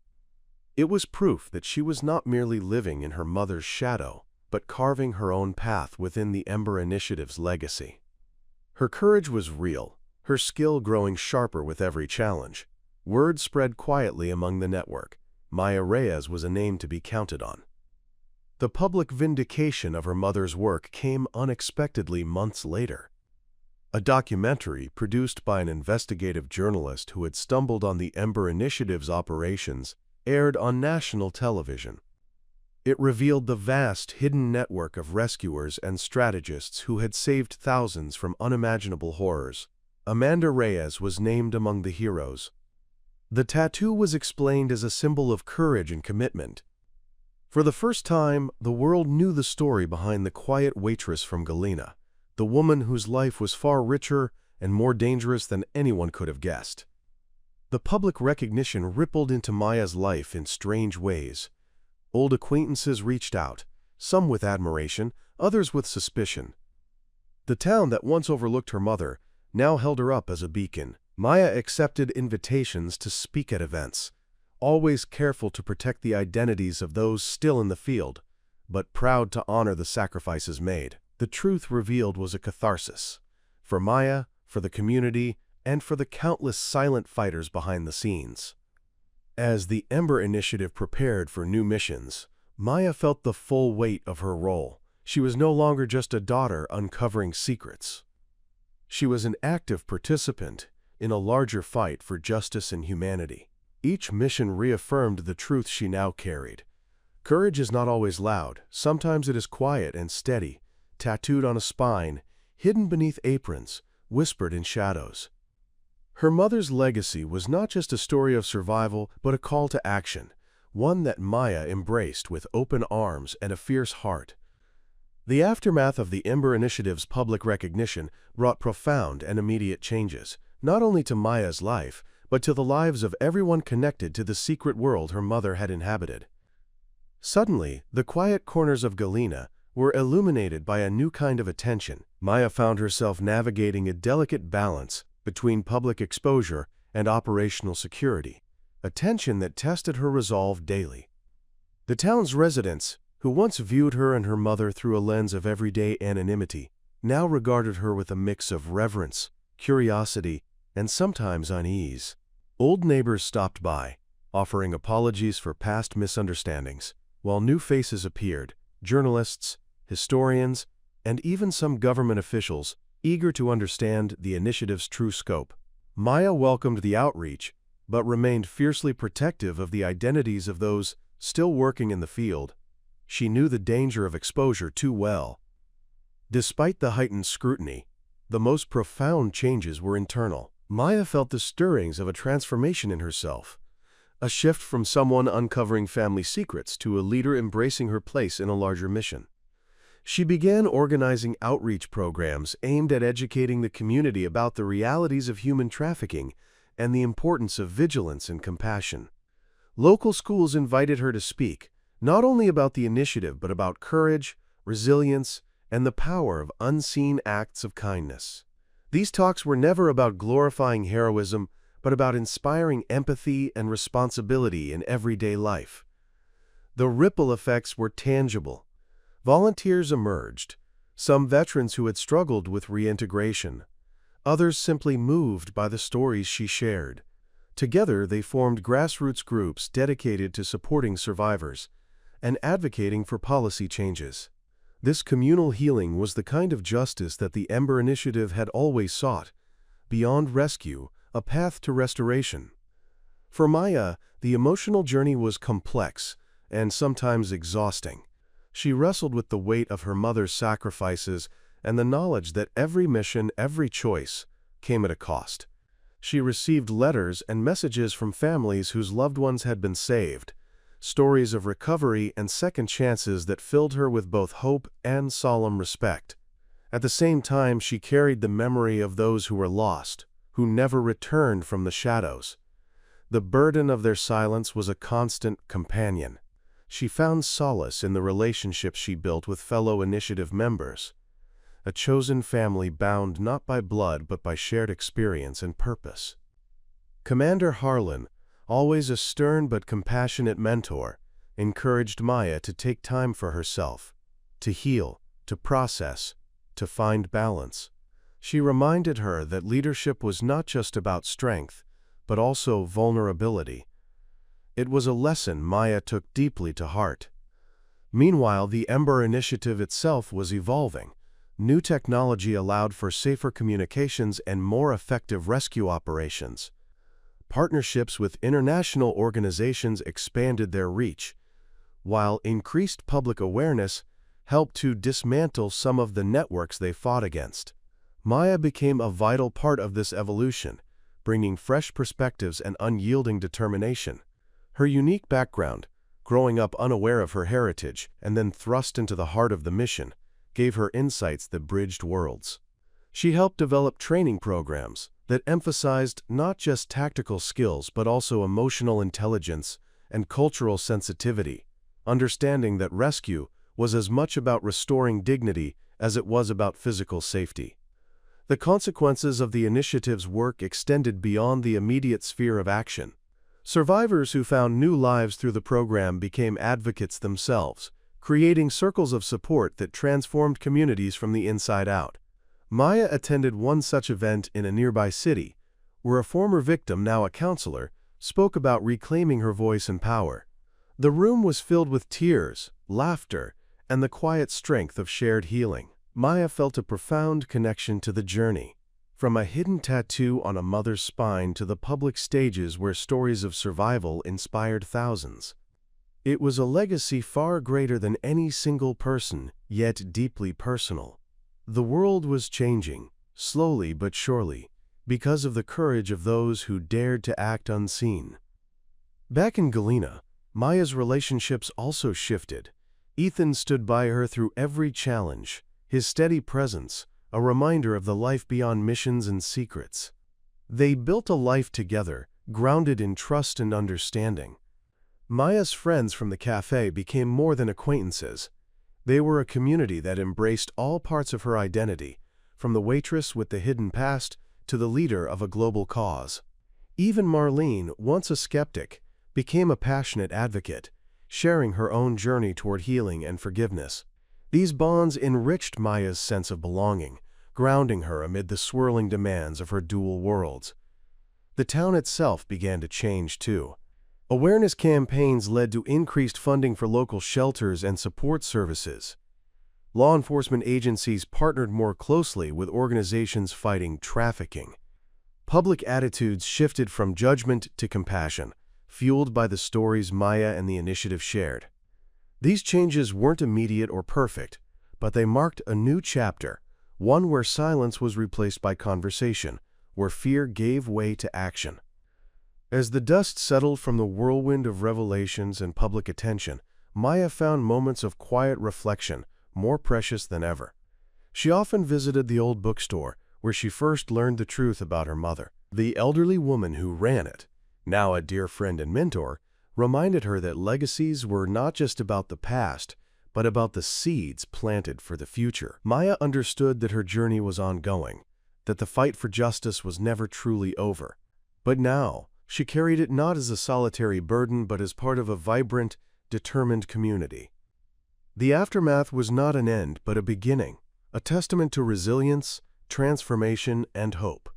It was proof that she was not merely living in her mother's shadow, but carving her own path within the Ember Initiative's legacy. Her courage was real, her skill growing sharper with every challenge. Word spread quietly among the network. Maya Reyes was a name to be counted on. The public vindication of her mother's work came unexpectedly months later. A documentary produced by an investigative journalist who had stumbled on the Ember Initiative's operations aired on national television. It revealed the vast, hidden network of rescuers and strategists who had saved thousands from unimaginable horrors. Amanda Reyes was named among the heroes. The tattoo was explained as a symbol of courage and commitment. For the first time, the world knew the story behind the quiet waitress from Galena, the woman whose life was far richer and more dangerous than anyone could have guessed. The public recognition rippled into Maya's life in strange ways. Old acquaintances reached out, some with admiration, others with suspicion. The town that once overlooked her mother now held her up as a beacon. Maya accepted invitations to speak at events, always careful to protect the identities of those still in the field, but proud to honor the sacrifices made. The truth revealed was a catharsis, for Maya, for the community, and for the countless silent fighters behind the scenes. As the Ember Initiative prepared for new missions, Maya felt the full weight of her role. She was no longer just a daughter uncovering secrets. She was an active participant in a larger fight for justice and humanity. Each mission reaffirmed the truth she now carried. Courage is not always loud. Sometimes it is quiet and steady, tattooed on a spine, hidden beneath aprons, whispered in shadows. Her mother's legacy was not just a story of survival, but a call to action, one that Maya embraced with open arms and a fierce heart. The aftermath of the Ember Initiative's public recognition brought profound and immediate changes, not only to Maya's life, but to the lives of everyone connected to the secret world her mother had inhabited. Suddenly, the quiet corners of Galena were illuminated by a new kind of attention. Maya found herself navigating a delicate balance between public exposure and operational security, a tension that tested her resolve daily. The town's residents, who once viewed her and her mother through a lens of everyday anonymity, now regarded her with a mix of reverence, curiosity, and sometimes unease. Old neighbors stopped by, offering apologies for past misunderstandings, while new faces appeared, journalists, historians, and even some government officials eager to understand the initiative's true scope. Maya welcomed the outreach, but remained fiercely protective of the identities of those still working in the field. She knew the danger of exposure too well. Despite the heightened scrutiny, the most profound changes were internal. Maya felt the stirrings of a transformation in herself, a shift from someone uncovering family secrets to a leader embracing her place in a larger mission. She began organizing outreach programs aimed at educating the community about the realities of human trafficking and the importance of vigilance and compassion. Local schools invited her to speak, not only about the initiative but about courage, resilience, and the power of unseen acts of kindness. These talks were never about glorifying heroism, but about inspiring empathy and responsibility in everyday life. The ripple effects were tangible. Volunteers emerged, some veterans who had struggled with reintegration, others simply moved by the stories she shared. Together, they formed grassroots groups dedicated to supporting survivors and advocating for policy changes. This communal healing was the kind of justice that the Ember Initiative had always sought, beyond rescue, a path to restoration. For Maya, the emotional journey was complex and sometimes exhausting. She wrestled with the weight of her mother's sacrifices and the knowledge that every mission, every choice, came at a cost. She received letters and messages from families whose loved ones had been saved, stories of recovery and second chances that filled her with both hope and solemn respect. At the same time, she carried the memory of those who were lost, who never returned from the shadows. The burden of their silence was a constant companion. She found solace in the relationships she built with fellow initiative members. a chosen family bound not by blood but by shared experience and purpose. Commander Harlan, always a stern but compassionate mentor, encouraged Maya to take time for herself, to heal, to process, to find balance. She reminded her that leadership was not just about strength, but also vulnerability. It was a lesson Maya took deeply to heart. Meanwhile, the Ember Initiative itself was evolving. New technology allowed for safer communications and more effective rescue operations. Partnerships with international organizations expanded their reach, while increased public awareness helped to dismantle some of the networks they fought against. Maya became a vital part of this evolution, bringing fresh perspectives and unyielding determination. Her unique background, growing up unaware of her heritage and then thrust into the heart of the mission, gave her insights that bridged worlds. She helped develop training programs that emphasized not just tactical skills but also emotional intelligence and cultural sensitivity, understanding that rescue was as much about restoring dignity as it was about physical safety. The consequences of the initiative's work extended beyond the immediate sphere of action. Survivors who found new lives through the program became advocates themselves, creating circles of support that transformed communities from the inside out. Maya attended one such event in a nearby city, where a former victim, now a counselor, spoke about reclaiming her voice and power. The room was filled with tears, laughter, and the quiet strength of shared healing. Maya felt a profound connection to the journey, from a hidden tattoo on a mother's spine to the public stages where stories of survival inspired thousands. It was a legacy far greater than any single person, yet deeply personal. The world was changing, slowly but surely, because of the courage of those who dared to act unseen. Back in Galena, Maya's relationships also shifted. Ethan stood by her through every challenge, his steady presence a reminder of the life beyond missions and secrets. They built a life together, grounded in trust and understanding. Maya's friends from the cafe became more than acquaintances. They were a community that embraced all parts of her identity, from the waitress with the hidden past to the leader of a global cause. Even Marlene, once a skeptic, became a passionate advocate, sharing her own journey toward healing and forgiveness. These bonds enriched Maya's sense of belonging, grounding her amid the swirling demands of her dual worlds. The town itself began to change too. Awareness campaigns led to increased funding for local shelters and support services. Law enforcement agencies partnered more closely with organizations fighting trafficking. Public attitudes shifted from judgment to compassion, fueled by the stories Maya and the initiative shared. These changes weren't immediate or perfect, but they marked a new chapter, one where silence was replaced by conversation, where fear gave way to action. As the dust settled from the whirlwind of revelations and public attention, Maya found moments of quiet reflection more precious than ever. She often visited the old bookstore, where she first learned the truth about her mother. The elderly woman who ran it, now a dear friend and mentor, reminded her that legacies were not just about the past, but about the seeds planted for the future. Maya understood that her journey was ongoing, that the fight for justice was never truly over. But now, she carried it not as a solitary burden but as part of a vibrant, determined community. The aftermath was not an end but a beginning, a testament to resilience, transformation, and hope.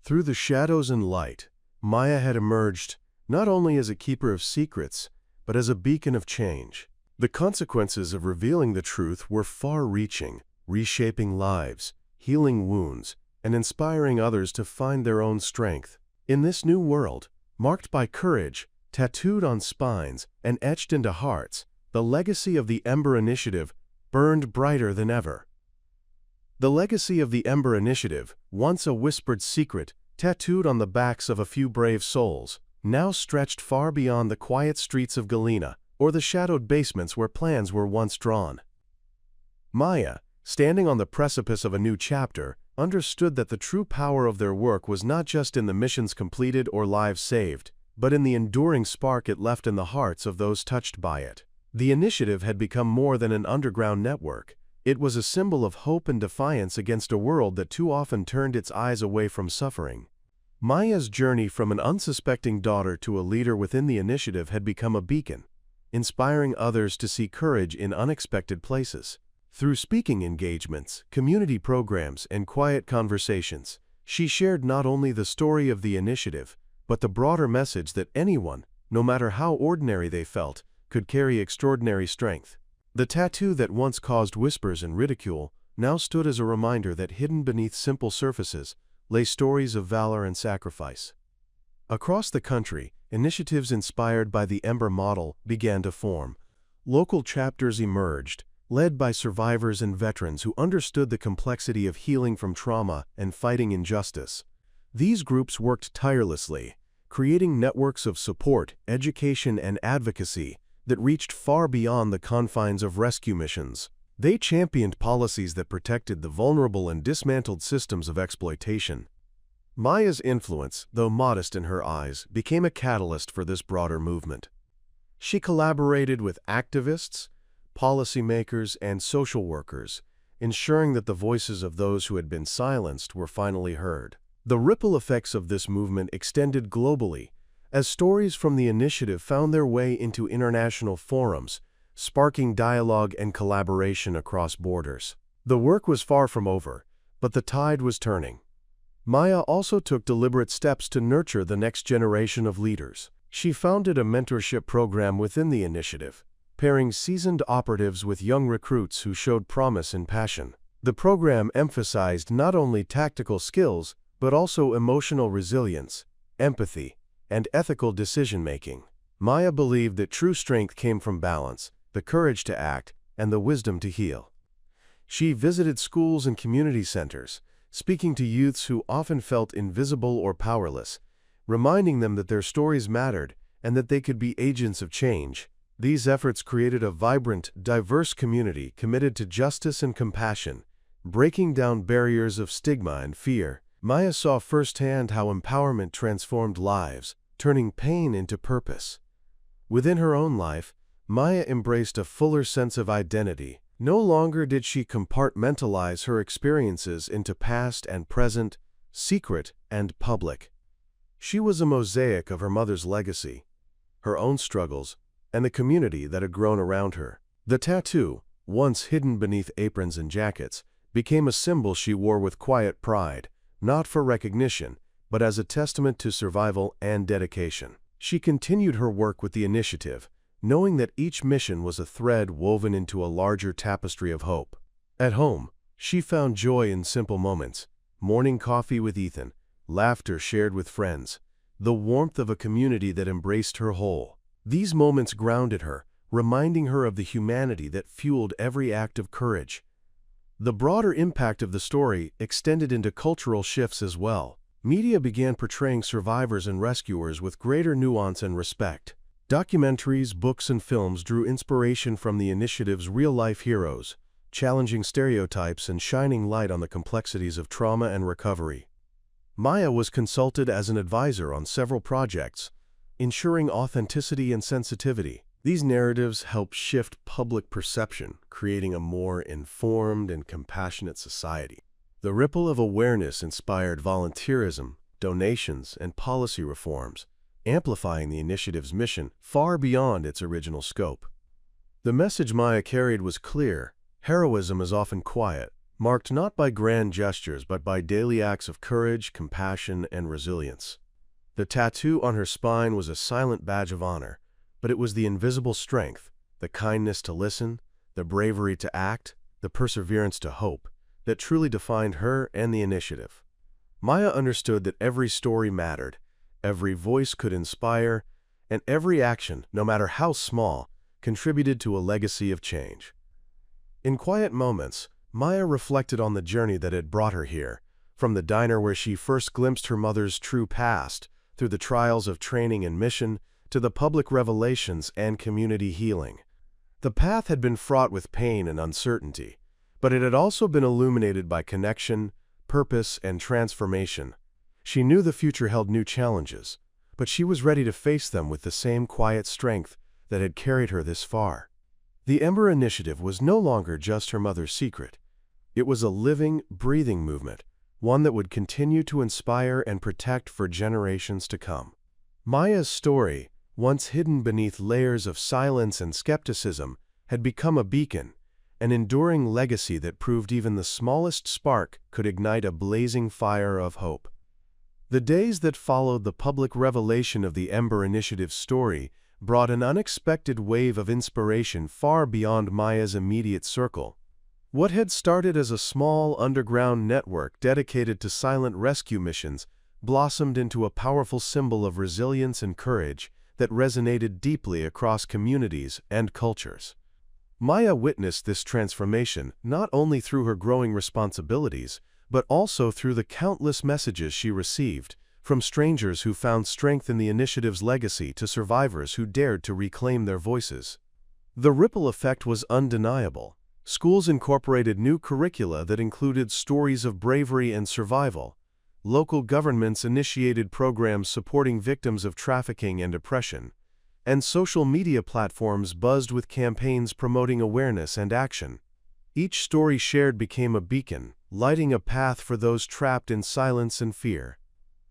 Through the shadows and light, Maya had emerged not only as a keeper of secrets, but as a beacon of change. The consequences of revealing the truth were far-reaching, reshaping lives, healing wounds, and inspiring others to find their own strength. In this new world, marked by courage, tattooed on spines, and etched into hearts, the legacy of the Ember Initiative burned brighter than ever. The legacy of the Ember Initiative, once a whispered secret, tattooed on the backs of a few brave souls, now stretched far beyond the quiet streets of Galena or the shadowed basements where plans were once drawn. Maya, standing on the precipice of a new chapter, understood that the true power of their work was not just in the missions completed or lives saved, but in the enduring spark it left in the hearts of those touched by it. The initiative had become more than an underground network. It was a symbol of hope and defiance against a world that too often turned its eyes away from suffering. Maya's journey from an unsuspecting daughter to a leader within the initiative had become a beacon, inspiring others to see courage in unexpected places. Through speaking engagements, community programs, and quiet conversations, she shared not only the story of the initiative, but the broader message that anyone, no matter how ordinary they felt, could carry extraordinary strength. The tattoo that once caused whispers and ridicule now stood as a reminder that hidden beneath simple surfaces lay stories of valor and sacrifice. Across the country, initiatives inspired by the Ember model began to form. Local chapters emerged, led by survivors and veterans who understood the complexity of healing from trauma and fighting injustice. These groups worked tirelessly, creating networks of support, education, and advocacy that reached far beyond the confines of rescue missions. They championed policies that protected the vulnerable and dismantled systems of exploitation. Maya's influence, though modest in her eyes, became a catalyst for this broader movement. She collaborated with activists, policymakers, and social workers, ensuring that the voices of those who had been silenced were finally heard. The ripple effects of this movement extended globally, as stories from the initiative found their way into international forums, sparking dialogue and collaboration across borders. The work was far from over, but the tide was turning. Maya also took deliberate steps to nurture the next generation of leaders. She founded a mentorship program within the initiative, pairing seasoned operatives with young recruits who showed promise and passion. The program emphasized not only tactical skills, but also emotional resilience, empathy, and ethical decision-making. Maya believed that true strength came from balance, the courage to act, and the wisdom to heal. She visited schools and community centers, speaking to youths who often felt invisible or powerless, reminding them that their stories mattered and that they could be agents of change. These efforts created a vibrant, diverse community committed to justice and compassion, breaking down barriers of stigma and fear. Maya saw firsthand how empowerment transformed lives, turning pain into purpose. Within her own life, Maya embraced a fuller sense of identity. No longer did she compartmentalize her experiences into past and present, secret and public. She was a mosaic of her mother's legacy, her own struggles, and the community that had grown around her. The tattoo, once hidden beneath aprons and jackets, became a symbol she wore with quiet pride, not for recognition, but as a testament to survival and dedication. She continued her work with the initiative, knowing that each mission was a thread woven into a larger tapestry of hope. At home, she found joy in simple moments: morning coffee with Ethan, laughter shared with friends, the warmth of a community that embraced her whole. These moments grounded her, reminding her of the humanity that fueled every act of courage. The broader impact of the story extended into cultural shifts as well. Media began portraying survivors and rescuers with greater nuance and respect. Documentaries, books, and films drew inspiration from the initiative's real-life heroes, challenging stereotypes and shining light on the complexities of trauma and recovery. Maya was consulted as an advisor on several projects, ensuring authenticity and sensitivity. These narratives helped shift public perception, creating a more informed and compassionate society. The ripple of awareness inspired volunteerism, donations, and policy reforms, amplifying the initiative's mission far beyond its original scope. The message Maya carried was clear: heroism is often quiet, marked not by grand gestures but by daily acts of courage, compassion, and resilience. The tattoo on her spine was a silent badge of honor, but it was the invisible strength, the kindness to listen, the bravery to act, the perseverance to hope, that truly defined her and the initiative. Maya understood that every story mattered, every voice could inspire, and every action, no matter how small, contributed to a legacy of change. In quiet moments, Maya reflected on the journey that had brought her here, from the diner where she first glimpsed her mother's true past, through the trials of training and mission, to the public revelations and community healing. The path had been fraught with pain and uncertainty, but it had also been illuminated by connection, purpose, and transformation. She knew the future held new challenges, but she was ready to face them with the same quiet strength that had carried her this far. The Ember Initiative was no longer just her mother's secret. It was a living, breathing movement, one that would continue to inspire and protect for generations to come. Maya's story, once hidden beneath layers of silence and skepticism, had become a beacon, an enduring legacy that proved even the smallest spark could ignite a blazing fire of hope. The days that followed the public revelation of the Ember Initiative's story brought an unexpected wave of inspiration far beyond Maya's immediate circle. What had started as a small underground network dedicated to silent rescue missions blossomed into a powerful symbol of resilience and courage that resonated deeply across communities and cultures. Maya witnessed this transformation not only through her growing responsibilities, but also through the countless messages she received, from strangers who found strength in the initiative's legacy to survivors who dared to reclaim their voices. The ripple effect was undeniable. Schools incorporated new curricula that included stories of bravery and survival. Local governments initiated programs supporting victims of trafficking and oppression. And social media platforms buzzed with campaigns promoting awareness and action. Each story shared became a beacon, lighting a path for those trapped in silence and fear.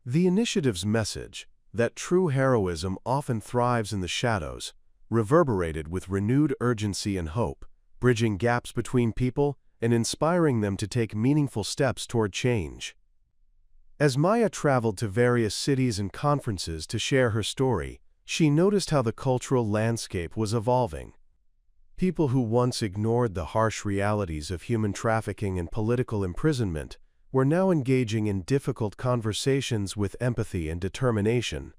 The initiative's message, that true heroism often thrives in the shadows, reverberated with renewed urgency and hope, bridging gaps between people and inspiring them to take meaningful steps toward change. As Maya traveled to various cities and conferences to share her story, she noticed how the cultural landscape was evolving. People who once ignored the harsh realities of human trafficking and political imprisonment were now engaging in difficult conversations with empathy and determination.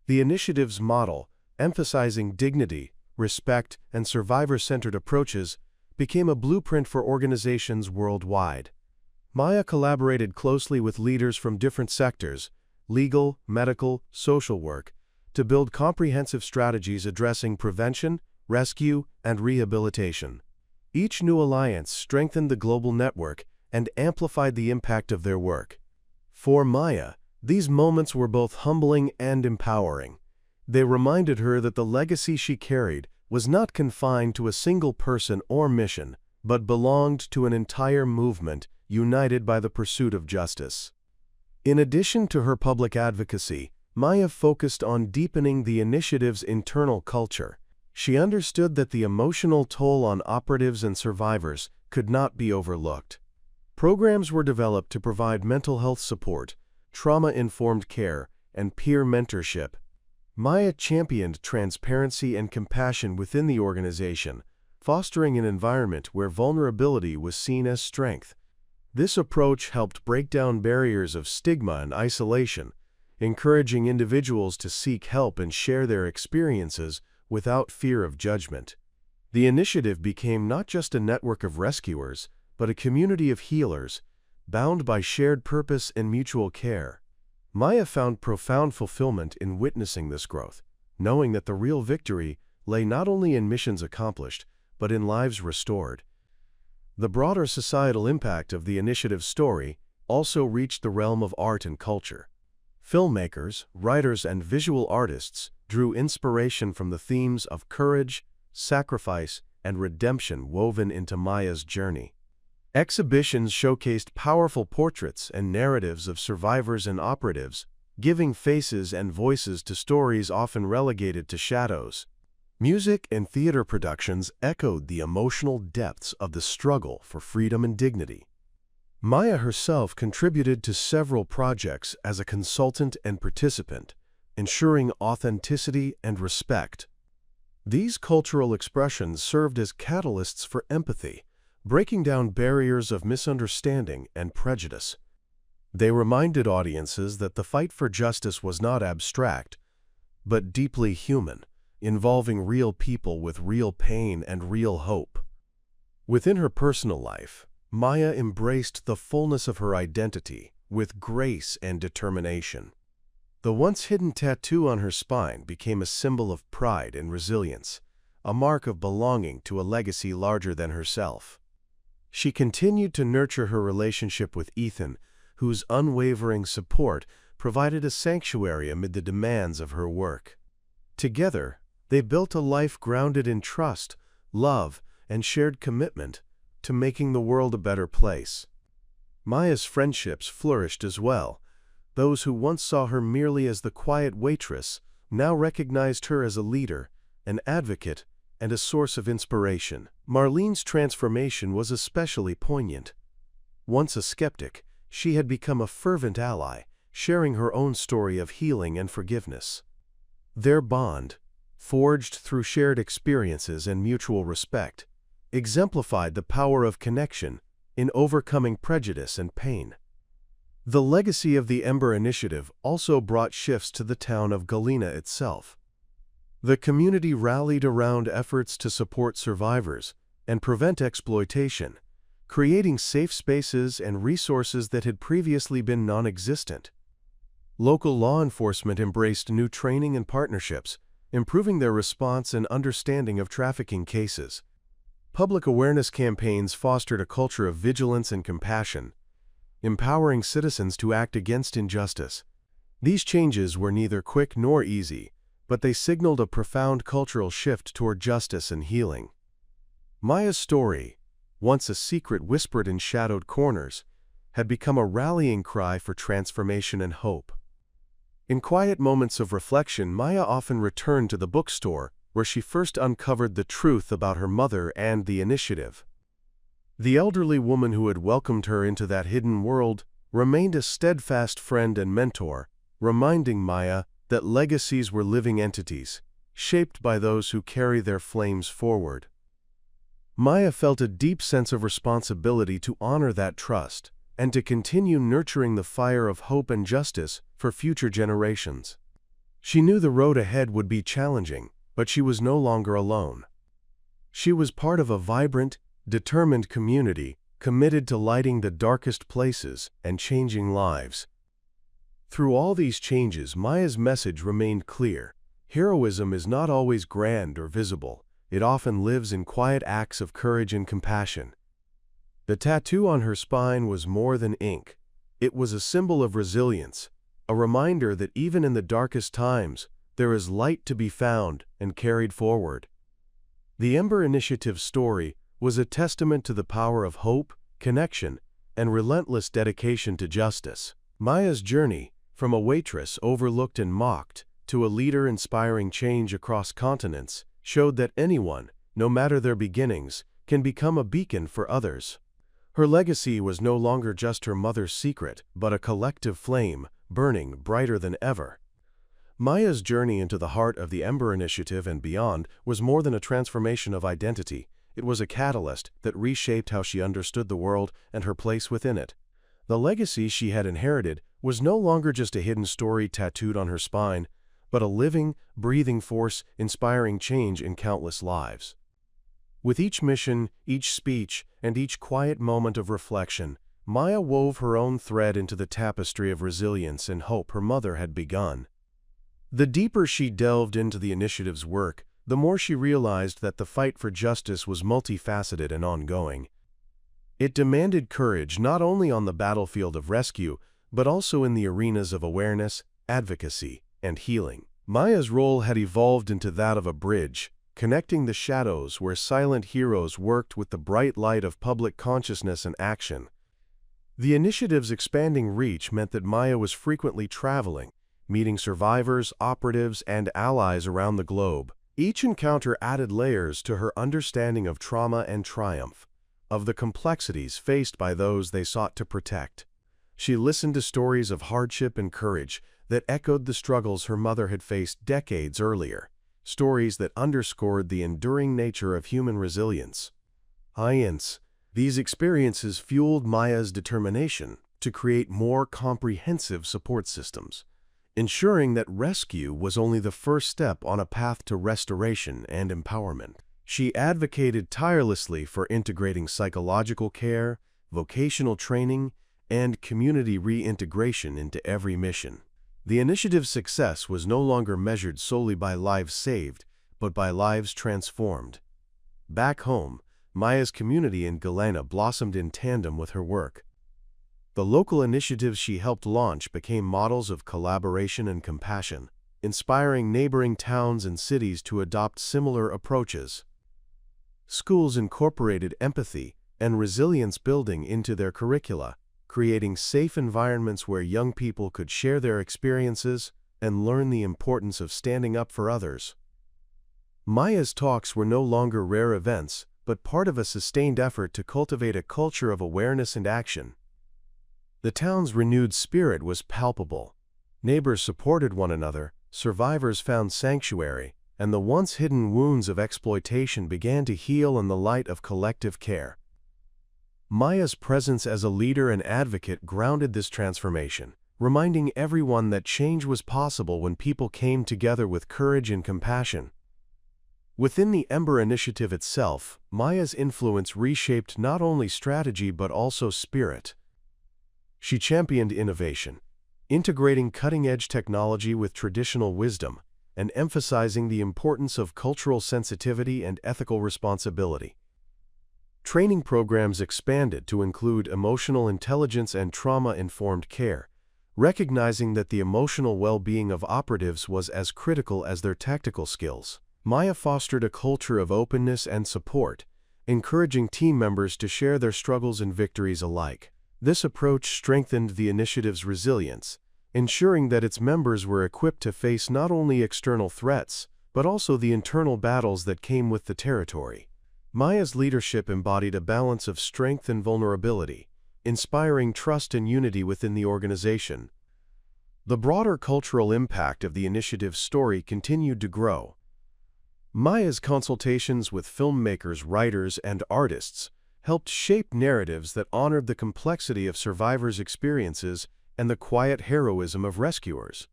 The initiative's model, emphasizing dignity, respect, and survivor-centered approaches, became a blueprint for organizations worldwide. Maya collaborated closely with leaders from different sectors, legal, medical, social work, to build comprehensive strategies addressing prevention, rescue, and rehabilitation. Each new alliance strengthened the global network and amplified the impact of their work. For Maya, these moments were both humbling and empowering. They reminded her that the legacy she carried was not confined to a single person or mission, but belonged to an entire movement united by the pursuit of justice. In addition to her public advocacy, Maya focused on deepening the initiative's internal culture. She understood that the emotional toll on operatives and survivors could not be overlooked. Programs were developed to provide mental health support, trauma-informed care, and peer mentorship. Maya championed transparency and compassion within the organization, fostering an environment where vulnerability was seen as strength. This approach helped break down barriers of stigma and isolation, encouraging individuals to seek help and share their experiences without fear of judgment. The initiative became not just a network of rescuers, but a community of healers, bound by shared purpose and mutual care. Maya found profound fulfillment in witnessing this growth, knowing that the real victory lay not only in missions accomplished, but in lives restored. The broader societal impact of the initiative's story also reached the realm of art and culture. Filmmakers, writers, and visual artists drew inspiration from the themes of courage, sacrifice, and redemption woven into Maya's journey. Exhibitions showcased powerful portraits and narratives of survivors and operatives, giving faces and voices to stories often relegated to shadows. Music and theater productions echoed the emotional depths of the struggle for freedom and dignity. Maya herself contributed to several projects as a consultant and participant, ensuring authenticity and respect. These cultural expressions served as catalysts for empathy, breaking down barriers of misunderstanding and prejudice. They reminded audiences that the fight for justice was not abstract, but deeply human, involving real people with real pain and real hope. Within her personal life, Maya embraced the fullness of her identity with grace and determination. The once hidden tattoo on her spine became a symbol of pride and resilience, a mark of belonging to a legacy larger than herself. She continued to nurture her relationship with Ethan, whose unwavering support provided a sanctuary amid the demands of her work. Together, they built a life grounded in trust, love, and shared commitment to making the world a better place. Maya's friendships flourished as well. Those who once saw her merely as the quiet waitress now recognized her as a leader, an advocate, and a source of inspiration. Marlene's transformation was especially poignant. Once a skeptic, she had become a fervent ally, sharing her own story of healing and forgiveness. Their bond, forged through shared experiences and mutual respect, exemplified the power of connection in overcoming prejudice and pain. The legacy of the Ember Initiative also brought shifts to the town of Galena itself. The community rallied around efforts to support survivors and prevent exploitation, creating safe spaces and resources that had previously been non-existent. Local law enforcement embraced new training and partnerships, improving their response and understanding of trafficking cases. Public awareness campaigns fostered a culture of vigilance and compassion, empowering citizens to act against injustice. These changes were neither quick nor easy, but they signaled a profound cultural shift toward justice and healing. Maya's story, once a secret whispered in shadowed corners, had become a rallying cry for transformation and hope. In quiet moments of reflection, Maya often returned to the bookstore where she first uncovered the truth about her mother and the initiative. The elderly woman who had welcomed her into that hidden world remained a steadfast friend and mentor, reminding Maya that legacies were living entities, shaped by those who carry their flames forward. Maya felt a deep sense of responsibility to honor that trust and to continue nurturing the fire of hope and justice for future generations. She knew the road ahead would be challenging, but she was no longer alone. She was part of a vibrant, determined community committed to lighting the darkest places and changing lives. Through all these changes, Maya's message remained clear. Heroism is not always grand or visible. It often lives in quiet acts of courage and compassion. The tattoo on her spine was more than ink. It was a symbol of resilience, a reminder that even in the darkest times, there is light to be found and carried forward. The Ember Initiative's story was a testament to the power of hope, connection, and relentless dedication to justice. Maya's journey, from a waitress overlooked and mocked to a leader inspiring change across continents, showed that anyone, no matter their beginnings, can become a beacon for others. Her legacy was no longer just her mother's secret, but a collective flame, burning brighter than ever. Maya's journey into the heart of the Ember Initiative and beyond was more than a transformation of identity. It was a catalyst that reshaped how she understood the world and her place within it. The legacy she had inherited was no longer just a hidden story tattooed on her spine, but a living, breathing force inspiring change in countless lives. With each mission, each speech, and each quiet moment of reflection, Maya wove her own thread into the tapestry of resilience and hope her mother had begun. The deeper she delved into the initiative's work, the more she realized that the fight for justice was multifaceted and ongoing. It demanded courage not only on the battlefield of rescue, but also in the arenas of awareness, advocacy, and healing. Maya's role had evolved into that of a bridge, connecting the shadows where silent heroes worked with the bright light of public consciousness and action. The initiative's expanding reach meant that Maya was frequently traveling, meeting survivors, operatives, and allies around the globe. Each encounter added layers to her understanding of trauma and triumph, of the complexities faced by those they sought to protect. She listened to stories of hardship and courage that echoed the struggles her mother had faced decades earlier, stories that underscored the enduring nature of human resilience. These experiences fueled Maya's determination to create more comprehensive support systems, ensuring that rescue was only the first step on a path to restoration and empowerment. She advocated tirelessly for integrating psychological care, vocational training, and community reintegration into every mission. The initiative's success was no longer measured solely by lives saved, but by lives transformed. Back home, Maya's community in Galena blossomed in tandem with her work. The local initiatives she helped launch became models of collaboration and compassion, inspiring neighboring towns and cities to adopt similar approaches. schools incorporated empathy and resilience building into their curricula, creating safe environments where young people could share their experiences and learn the importance of standing up for others. Maya's talks were no longer rare events, but part of a sustained effort to cultivate a culture of awareness and action. The town's renewed spirit was palpable. Neighbors supported one another, survivors found sanctuary, and the once hidden wounds of exploitation began to heal in the light of collective care. Maya's presence as a leader and advocate grounded this transformation, reminding everyone that change was possible when people came together with courage and compassion. Within the Ember Initiative itself, Maya's influence reshaped not only strategy but also spirit. She championed innovation, integrating cutting-edge technology with traditional wisdom, and emphasizing the importance of cultural sensitivity and ethical responsibility. Training programs expanded to include emotional intelligence and trauma-informed care, recognizing that the emotional well-being of operatives was as critical as their tactical skills. Maya fostered a culture of openness and support, encouraging team members to share their struggles and victories alike. This approach strengthened the initiative's resilience, ensuring that its members were equipped to face not only external threats, but also the internal battles that came with the territory. Maya's leadership embodied a balance of strength and vulnerability, inspiring trust and unity within the organization. The broader cultural impact of the initiative's story continued to grow. Maya's consultations with filmmakers, writers, and artists helped shape narratives that honored the complexity of survivors' experiences and the quiet heroism of rescuers.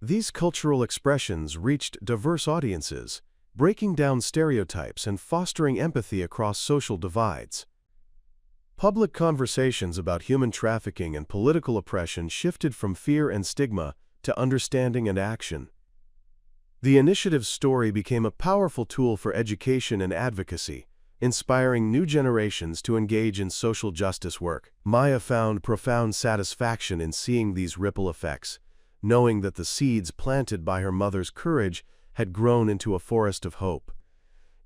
These cultural expressions reached diverse audiences, breaking down stereotypes and fostering empathy across social divides. Public conversations about human trafficking and political oppression shifted from fear and stigma to understanding and action. The initiative's story became a powerful tool for education and advocacy, inspiring new generations to engage in social justice work. Maya found profound satisfaction in seeing these ripple effects, knowing that the seeds planted by her mother's courage had grown into a forest of hope.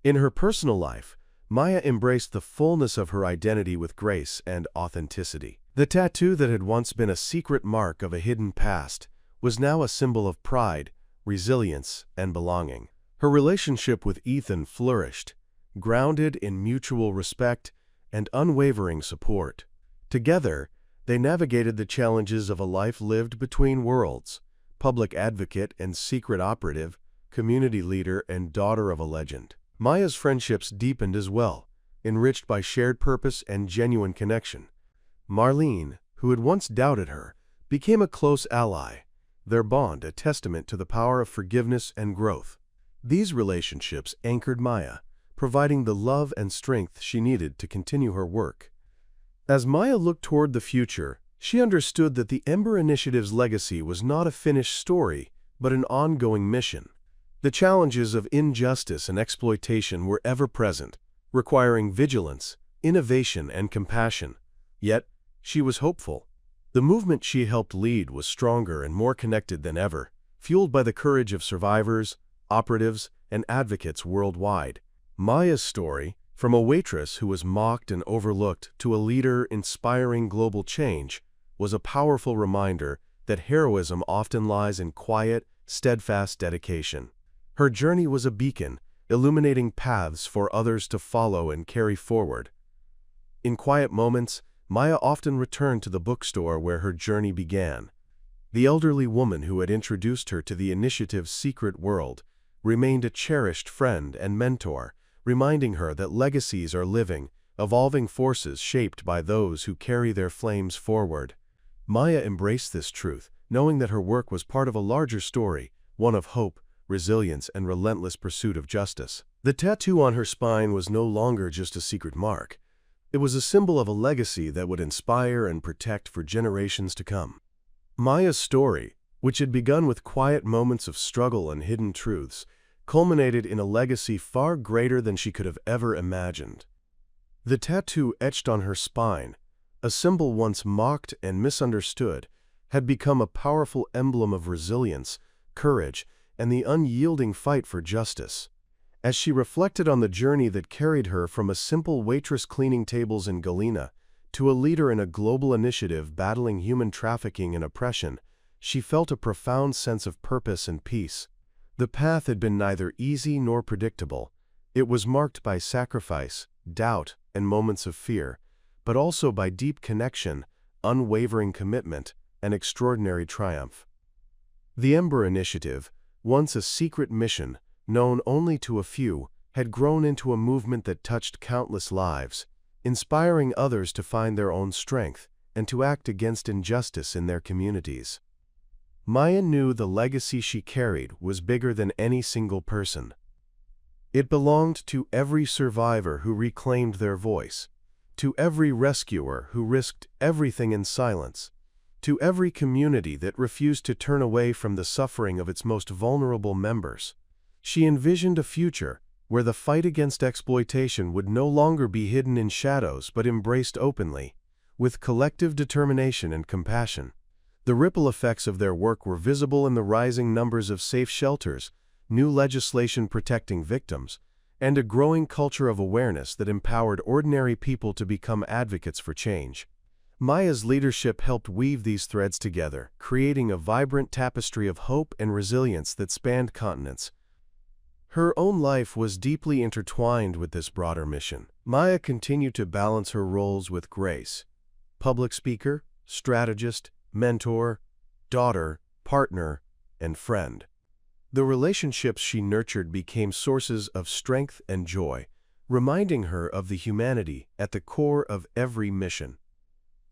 In her personal life, Maya embraced the fullness of her identity with grace and authenticity. The tattoo that had once been a secret mark of a hidden past was now a symbol of pride, resilience, and belonging. Her relationship with Ethan flourished, grounded in mutual respect and unwavering support. Together, they navigated the challenges of a life lived between worlds: public advocate and secret operative, community leader and daughter of a legend. Maya's friendships deepened as well, enriched by shared purpose and genuine connection. Marlene, who had once doubted her, became a close ally, their bond a testament to the power of forgiveness and growth. These relationships anchored Maya, providing the love and strength she needed to continue her work. As Maya looked toward the future, she understood that the Ember Initiative's legacy was not a finished story, but an ongoing mission. The challenges of injustice and exploitation were ever present, requiring vigilance, innovation, and compassion. Yet, she was hopeful. The movement she helped lead was stronger and more connected than ever, fueled by the courage of survivors, operatives, and advocates worldwide. Maya's story, from a waitress who was mocked and overlooked to a leader inspiring global change, was a powerful reminder that heroism often lies in quiet, steadfast dedication. Her journey was a beacon, illuminating paths for others to follow and carry forward. In quiet moments, Maya often returned to the bookstore where her journey began. The elderly woman who had introduced her to the initiative's secret world remained a cherished friend and mentor, reminding her that legacies are living, evolving forces shaped by those who carry their flames forward. Maya embraced this truth, knowing that her work was part of a larger story, one of hope, resilience, and relentless pursuit of justice. The tattoo on her spine was no longer just a secret mark. It was a symbol of a legacy that would inspire and protect for generations to come. Maya's story, which had begun with quiet moments of struggle and hidden truths, culminated in a legacy far greater than she could have ever imagined. The tattoo etched on her spine, a symbol once mocked and misunderstood, had become a powerful emblem of resilience, courage, and the unyielding fight for justice. As she reflected on the journey that carried her from a simple waitress cleaning tables in Galena to a leader in a global initiative battling human trafficking and oppression, she felt a profound sense of purpose and peace. The path had been neither easy nor predictable. It was marked by sacrifice, doubt, and moments of fear, but also by deep connection, unwavering commitment, and extraordinary triumph. The Ember Initiative, once a secret mission known only to a few, had grown into a movement that touched countless lives, inspiring others to find their own strength and to act against injustice in their communities. Maya knew the legacy she carried was bigger than any single person. It belonged to every survivor who reclaimed their voice, to every rescuer who risked everything in silence, to every community that refused to turn away from the suffering of its most vulnerable members. She envisioned a future where the fight against exploitation would no longer be hidden in shadows but embraced openly, with collective determination and compassion. The ripple effects of their work were visible in the rising numbers of safe shelters, new legislation protecting victims, and a growing culture of awareness that empowered ordinary people to become advocates for change. Maya's leadership helped weave these threads together, creating a vibrant tapestry of hope and resilience that spanned continents. Her own life was deeply intertwined with this broader mission. Maya continued to balance her roles with grace: public speaker, strategist, mentor, daughter, partner, and friend. The relationships she nurtured became sources of strength and joy, reminding her of the humanity at the core of every mission.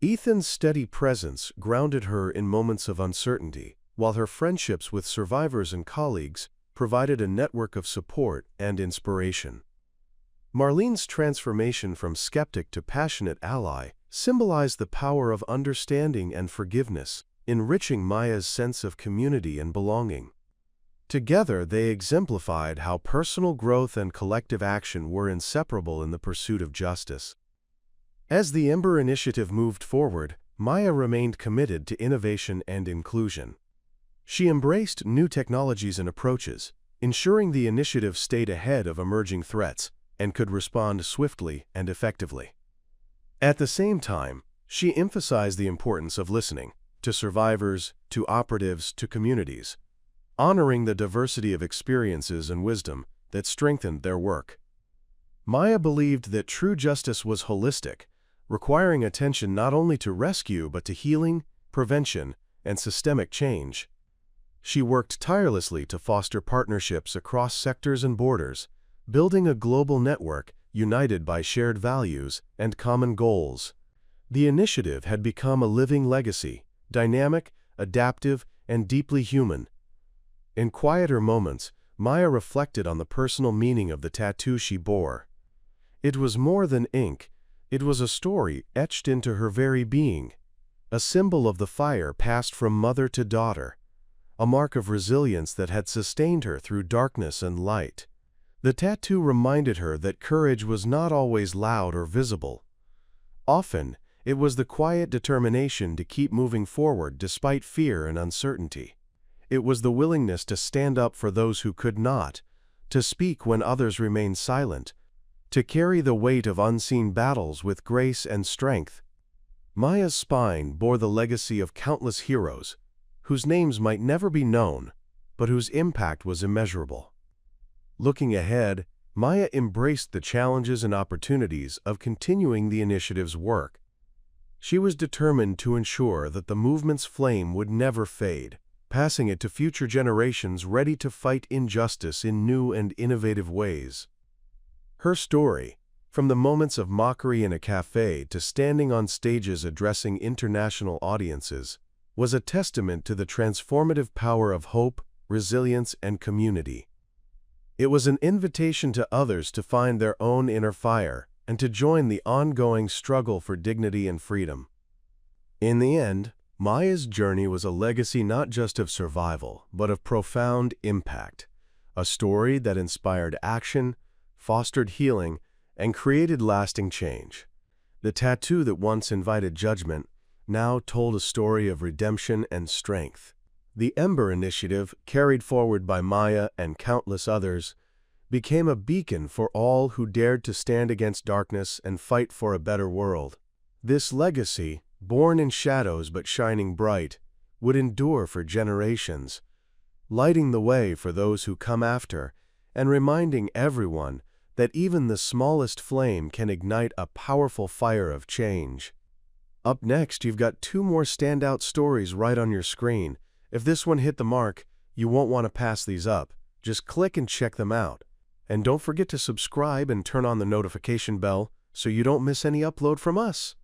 Ethan's steady presence grounded her in moments of uncertainty, while her friendships with survivors and colleagues provided a network of support and inspiration. Marlene's transformation from skeptic to passionate ally symbolized the power of understanding and forgiveness, enriching Maya's sense of community and belonging. Together, they exemplified how personal growth and collective action were inseparable in the pursuit of justice. As the Ember Initiative moved forward, Maya remained committed to innovation and inclusion. She embraced new technologies and approaches, ensuring the initiative stayed ahead of emerging threats and could respond swiftly and effectively. At the same time, she emphasized the importance of listening to survivors, to operatives, to communities, honoring the diversity of experiences and wisdom that strengthened their work. Maya believed that true justice was holistic, requiring attention not only to rescue but to healing, prevention, and systemic change. She worked tirelessly to foster partnerships across sectors and borders, building a global network united by shared values and common goals. The initiative had become a living legacy, dynamic, adaptive, and deeply human. In quieter moments, Maya reflected on the personal meaning of the tattoo she bore. It was more than ink, it was a story etched into her very being, a symbol of the fire passed from mother to daughter, a mark of resilience that had sustained her through darkness and light. The tattoo reminded her that courage was not always loud or visible. Often, it was the quiet determination to keep moving forward despite fear and uncertainty. It was the willingness to stand up for those who could not, to speak when others remained silent, to carry the weight of unseen battles with grace and strength. Maya's spine bore the legacy of countless heroes, whose names might never be known, but whose impact was immeasurable. Looking ahead, Maya embraced the challenges and opportunities of continuing the initiative's work. She was determined to ensure that the movement's flame would never fade, passing it to future generations ready to fight injustice in new and innovative ways. Her story, from the moments of mockery in a cafe to standing on stages addressing international audiences, was a testament to the transformative power of hope, resilience, and community. It was an invitation to others to find their own inner fire and to join the ongoing struggle for dignity and freedom. In the end, Maya's journey was a legacy not just of survival, but of profound impact, a story that inspired action, fostered healing, and created lasting change. The tattoo that once invited judgment now told a story of redemption and strength. The Ember Initiative, carried forward by Maya and countless others, became a beacon for all who dared to stand against darkness and fight for a better world. This legacy, born in shadows but shining bright, would endure for generations, lighting the way for those who come after and reminding everyone that even the smallest flame can ignite a powerful fire of change. Up next, you've got 2 more standout stories right on your screen. If this one hit the mark, you won't want to pass these up. Just click and check them out. And don't forget to subscribe and turn on the notification bell so you don't miss any upload from us.